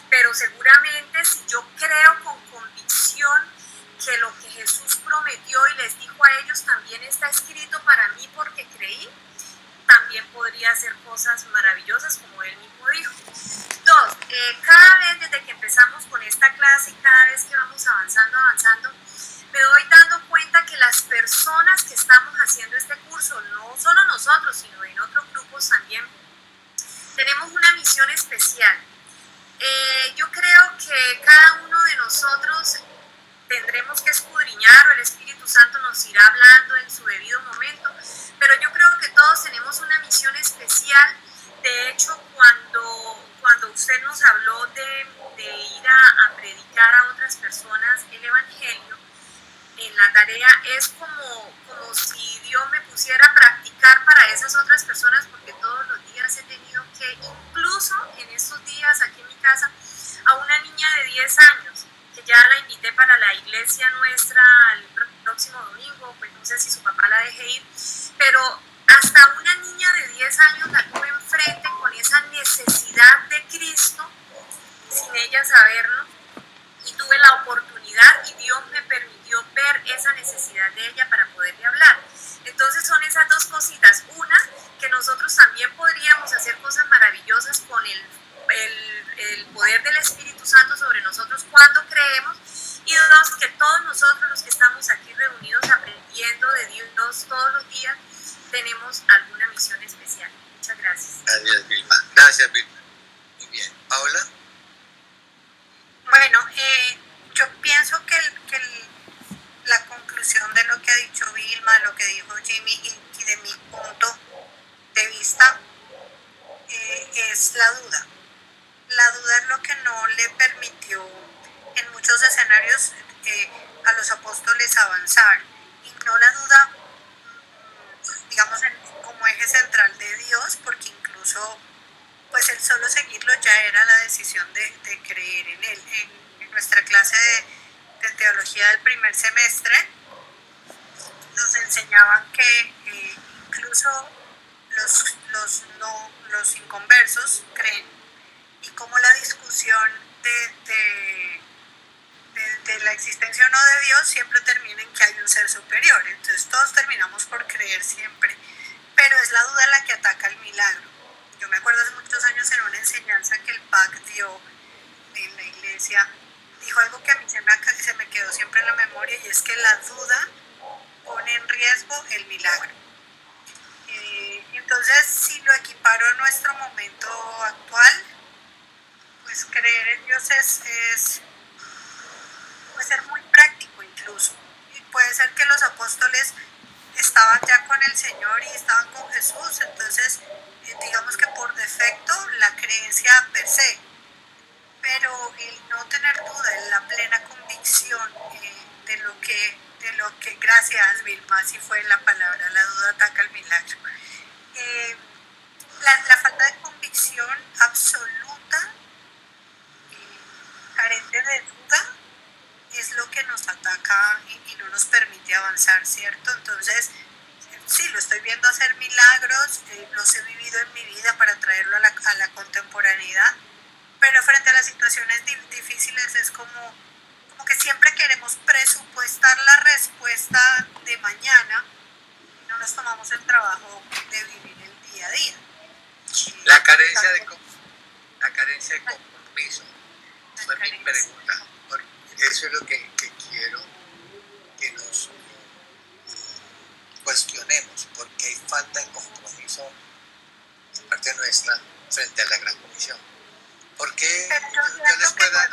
pero seguramente si yo creo con convicción que lo que Jesús prometió y les dijo a ellos también está escrito para mí porque creí, también podría hacer cosas maravillosas como él mismo dijo. Dos, cada vez desde que empezamos con esta clase y cada vez que vamos avanzando, me doy dando cuenta que las personas que estamos haciendo este curso, no solo nosotros, sino en otros grupos también, tenemos una misión especial. Yo creo que cada uno de nosotros tendremos que escudriñar o el Espíritu Santo nos irá hablando en su debido momento, pero yo creo que todos tenemos una misión especial. De hecho, cuando usted nos habló de ir a predicar a otras personas el Evangelio, en la tarea es como si Dios me pusiera a practicar para esas otras personas, porque todos los días he tenido que, incluso en estos días aquí en mi casa, a una niña de 10 años, que ya la invité para la iglesia nuestra el próximo domingo, pues no sé si su papá la deje ir, pero hasta una niña de 10 años la tuve enfrente con esa necesidad de Cristo, sin ella saberlo, y tuve la oportunidad y Dios me permitió ver esa necesidad de ella para poderle hablar. Entonces son esas dos cositas. Una, que nosotros también podríamos hacer cosas maravillosas con el poder del Espíritu Santo sobre nosotros cuando creemos. Y dos, que todos nosotros los que estamos aquí reunidos aprendiendo de Dios todos los días, tenemos alguna misión especial. Muchas gracias. Gracias, Vilma. Gracias, Vilma. Muy bien. Paola. Bueno, yo pienso que la conclusión de lo que ha dicho Vilma, lo que dijo Jimmy y de mi punto de vista es la duda. La duda es lo que no le permitió en muchos escenarios a los apóstoles avanzar, y no la duda, digamos, como eje central de Dios, porque incluso pues el solo seguirlo ya era la decisión de creer en él. En nuestra clase de teología del primer semestre nos enseñaban que incluso los inconversos creen, y como la discusión de la existencia o no de Dios siempre termina en que hay un ser superior. Entonces todos terminamos por creer siempre, pero es la duda la que ataca el milagro. Yo me acuerdo hace muchos años en una enseñanza que el PAC dio en la iglesia, dijo algo que a mí se me quedó siempre en la memoria, y es que la duda pone en riesgo el milagro. Entonces, si lo equiparo a nuestro momento actual, pues creer en Dios puede ser muy práctico incluso. Y puede ser que los apóstoles estaban ya con el Señor y estaban con Jesús, entonces digamos que por defecto la creencia per se, pero el no tener duda, la plena convicción de lo que, gracias Vilma, así fue la palabra, la duda ataca el milagro. La falta de convicción absoluta, carente de duda, es lo que nos ataca y no nos permite avanzar, ¿cierto? Entonces, sí, lo estoy viendo hacer milagros, los he vivido en mi vida para traerlo a la contemporaneidad, pero frente a las situaciones difíciles es como que siempre queremos presupuestar la respuesta de mañana y no nos tomamos el trabajo de vivir el día a día. La carencia de compromiso fue mi pregunta. Eso es lo que quiero que nos cuestionemos, porque hay falta de compromiso de parte nuestra frente a la Gran Comisión. Porque yo les puedo dar...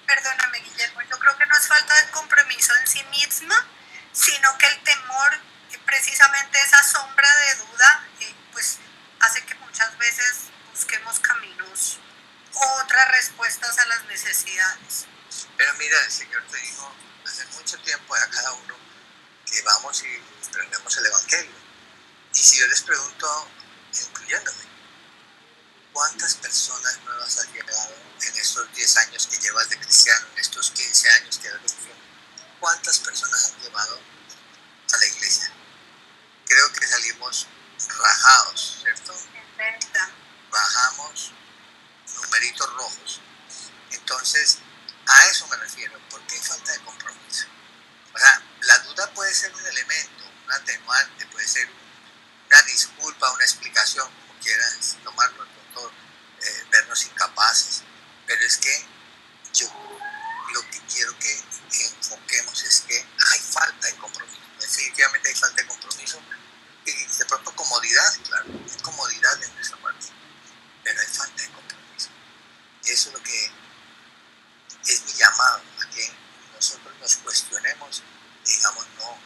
Perdóname, Guillermo, yo creo que no es falta de compromiso en sí misma, sino que el temor, precisamente esa sombra de duda, pues hace que muchas veces busquemos caminos u otras respuestas a las necesidades. Pero mira, el Señor te dijo hace mucho tiempo a cada uno que vamos y prendemos el Evangelio. Y si yo les pregunto, incluyéndome, ¿cuántas personas nuevas has llegado en estos 10 años que llevas de cristiano, en estos 15 años que eres de cristiano? ¿Cuántas personas han llevado a la iglesia? Creo que salimos rajados, ¿cierto? Bajamos numeritos rojos. Entonces, a eso me refiero, porque hay falta de compromiso. O sea, la duda puede ser un elemento, un atenuante, puede ser una disculpa, una explicación, como quieras tomarlo, vernos incapaces, pero es que yo lo que quiero que enfoquemos es que hay falta de compromiso. Definitivamente hay falta de compromiso y de pronto comodidad, claro, hay comodidad de nuestra parte, pero hay falta de compromiso. Y eso es lo que es mi llamado, a que nosotros nos cuestionemos y digamos, no,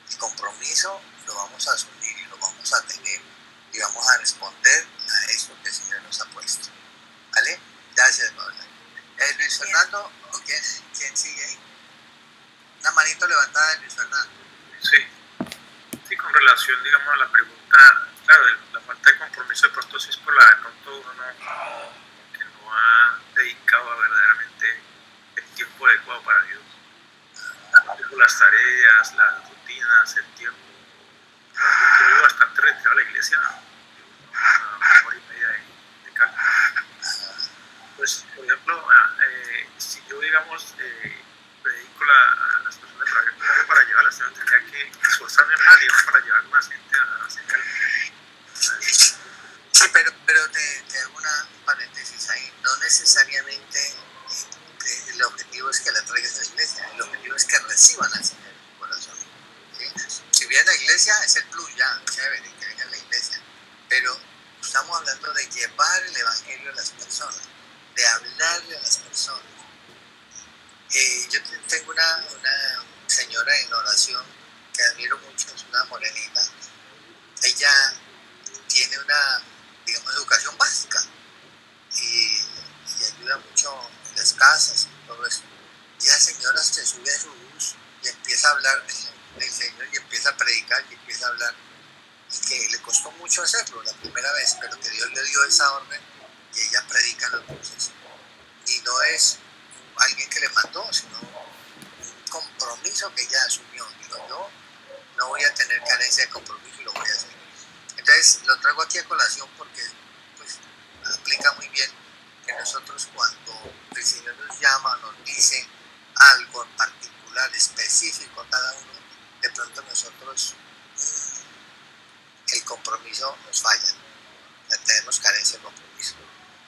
el compromiso lo vamos a asumir y lo vamos a tener y vamos a responder a eso que el Señor nos ha puesto. ¿Vale? Gracias, Paula. Luis Fernando, ¿o quién sigue ahí? Una manito levantada de Luis Fernando. Sí, con relación, digamos, a la pregunta, claro, la falta de compromiso de pronto sí es por de pronto uno que no ha dedicado a verdaderamente el tiempo adecuado para Dios. Las tareas, las rutinas, el tiempo. Yo vivo bastante retirado a la iglesia, una hora y media de Cali. Pues, por ejemplo, si yo, digamos, predico a las personas para llevarlas, tendría que esforzarme más, digamos, para llevar más gente hacia Cali. Sí, pero te hago un paréntesis ahí. No necesariamente el objetivo es que la traigas las personas, de hablarle a las personas. Yo tengo una señora en oración que admiro mucho, es una morenita. Ella tiene una, digamos, educación básica y ayuda mucho en las casas y todo eso. Y la señora se sube a su bus y empieza a hablar del Señor y empieza a predicar y empieza a hablar. Y que le costó mucho hacerlo la primera vez, pero que Dios le dio esa orden y ella predica en los buses. Y no es alguien que le mandó, sino un compromiso que ella asumió. Digo, yo no voy a tener carencia de compromiso y lo voy a hacer. Entonces lo traigo aquí a colación porque pues aplica muy bien que nosotros cuando el Señor nos llama, nos dice algo en particular, específico a cada uno, de pronto nosotros el compromiso nos falla, ya tenemos carencia de compromiso.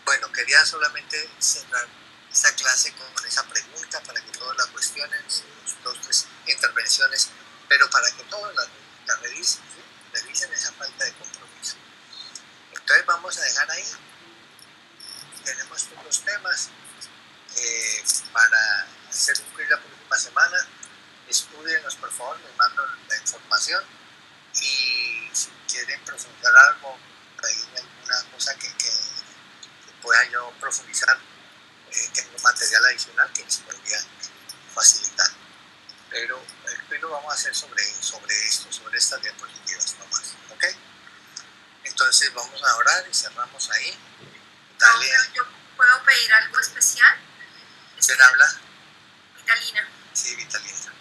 Bueno, quería solamente cerrar esta clase con esa pregunta para que todos la cuestionen, dos, tres intervenciones, pero para que todos la revisen, ¿sí? Revisen esa falta de compromiso. Entonces vamos a dejar ahí, tenemos estos dos temas para hacer un quiz la próxima semana. Estúdienos por favor, les mando la información y si quieren profundizar algo, pedirme alguna cosa que pueda yo profundizar, tengo material adicional que les podría facilitar. Pero el quiz lo vamos a hacer sobre esto, sobre estas diapositivas nomás, ¿ok? Entonces vamos a orar y cerramos ahí. Dale. ¿Yo puedo pedir algo especial? ¿Quién habla? Vitalina. Sí, Vitalina.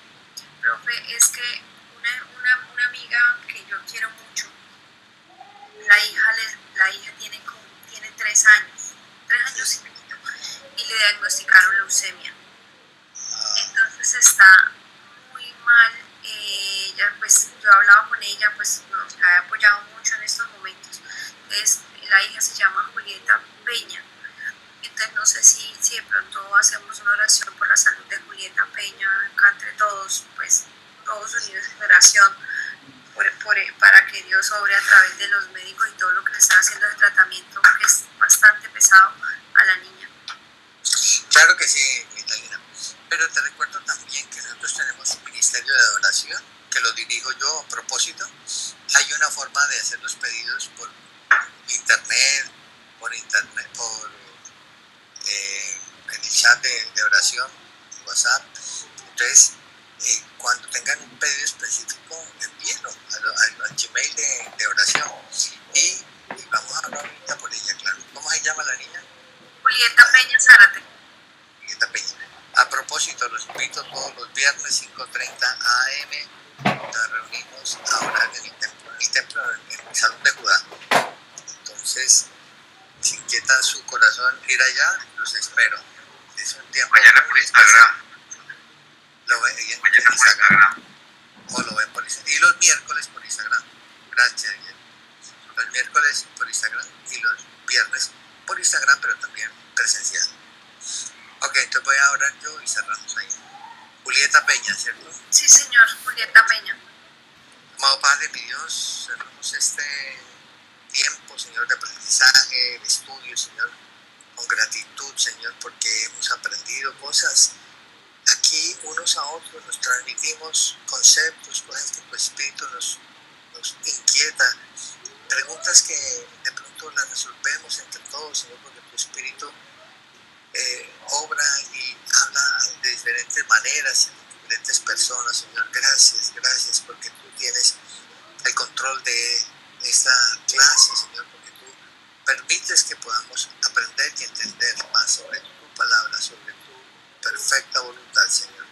Profe, es que una amiga que yo quiero mucho, la hija tiene 3 años y medio, y le diagnosticaron leucemia. Entonces está muy mal. Ella, pues yo hablaba con ella, pues nos la he apoyado mucho en estos momentos. Entonces la hija se llama Julieta Peña. Entonces no sé si de pronto hacemos una oración por la salud de Julieta Peña, acá entre todos, pues todos unidos en oración, para que Dios obre a través de los médicos y todo lo que le están haciendo de tratamiento, que es bastante pesado, a la niña. Claro que sí, Vitalina. Pero te recuerdo también que nosotros tenemos un ministerio de oración, que lo dirijo yo a propósito. Hay una forma de hacer los pedidos por internet, en el chat de oración, WhatsApp. Entonces, cuando tengan un pedido específico, envíenlo al Gmail de oración y vamos a hablar ahorita por ella, claro. ¿Cómo se llama la niña? Julieta Peña Zárate. Julieta Peña. A propósito, los invito todos los viernes 5:30 AM. Nos reunimos a orar en el templo, en el Salón de Judá. Entonces, si inquieta su corazón ir allá, los espero. Es un tiempo. Mañana por Instagram. Lo ven en Instagram. O lo ven por Instagram. Y los miércoles por Instagram. Gracias, Guillermo. Los miércoles por Instagram y los viernes por Instagram, pero también presencial. Ok, entonces voy a orar yo y cerramos ahí. Julieta Peña, ¿cierto? Sí, señor, Julieta Peña. Amado Padre, mi Dios, cerramos este tiempo, Señor, de aprendizaje, de estudio, Señor, con gratitud, Señor, porque hemos aprendido cosas. Aquí unos a otros nos transmitimos conceptos, cosas que tu Espíritu nos inquieta, preguntas que de pronto las resolvemos entre todos, Señor, porque tu Espíritu obra y habla de diferentes maneras, diferentes personas, Señor. Gracias, porque tú tienes el control de esta clase, Señor, porque tú permites que podamos aprender y entender más sobre tu palabra, sobre tu perfecta voluntad, Señor.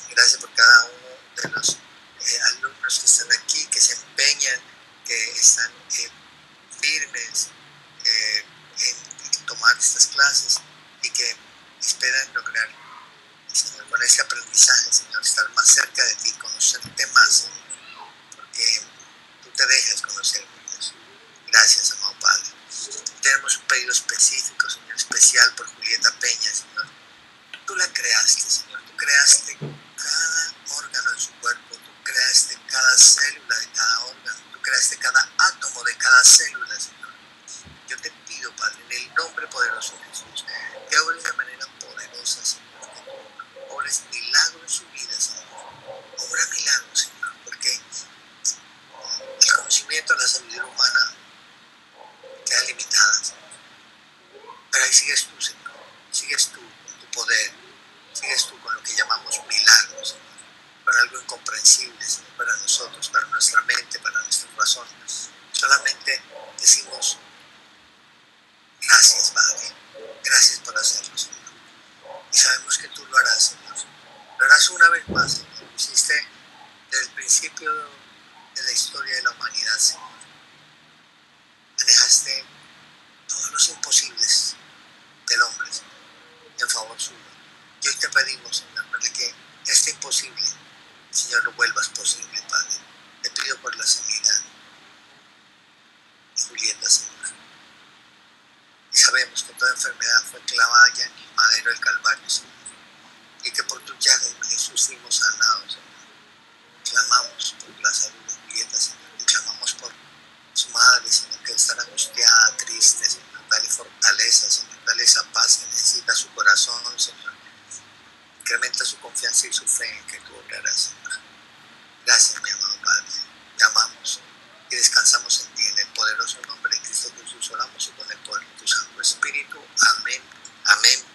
Gracias por cada uno de los alumnos que están aquí, que se empeñan, que están firmes en tomar estas clases y que esperan lograr, Señor, con ese aprendizaje, Señor, estar más cerca de ti, conocerte más, Señor, porque tú te dejas conocer, Dios. Gracias, amado Padre. Tenemos un pedido específico, Señor, especial por Julieta Peña, Señor. Tú la creaste, Señor, tú creaste cada órgano de su cuerpo, tú creaste cada célula de cada órgano, tú creaste cada átomo de cada célula, Señor. Yo te pido, Padre, en el nombre poderoso Ahí sigues tú, Señor. Sigues tú con tu poder. Sigues tú con lo que llamamos milagros, Señor. Con algo incomprensible, Señor, para nosotros, para nuestra mente, para nuestro corazón. Solamente decimos gracias, Padre. Gracias por hacerlo, Señor. Y sabemos que tú lo harás, Señor. Lo harás una vez más, Señor. Lo hiciste desde el principio de la historia de la humanidad, Señor. Manejaste todos los imposibles del hombre, Señor, en favor suyo. Y hoy te pedimos, Señor, para que este imposible, Señor, lo vuelvas posible, Padre. Te pido por la sanidad de Julieta, Señor. Y sabemos que toda enfermedad fue clavada ya en el madero del Calvario, Señor. Y que por tus llagas, Jesús, fuimos sanados, Señor. Clamamos por la salud de Julieta, Señor. Y clamamos por su madre, Señor, que está angustiada, triste, Señor. Dale fortaleza, Señor. Dale esa paz que necesita su corazón, Señor. Incrementa su confianza y su fe en que tú obrarás, Señor. Gracias, mi amado Padre. Te amamos y descansamos en ti, en el poderoso nombre de Cristo Jesús. Oramos y con el poder de tu Santo Espíritu. Amén. Amén.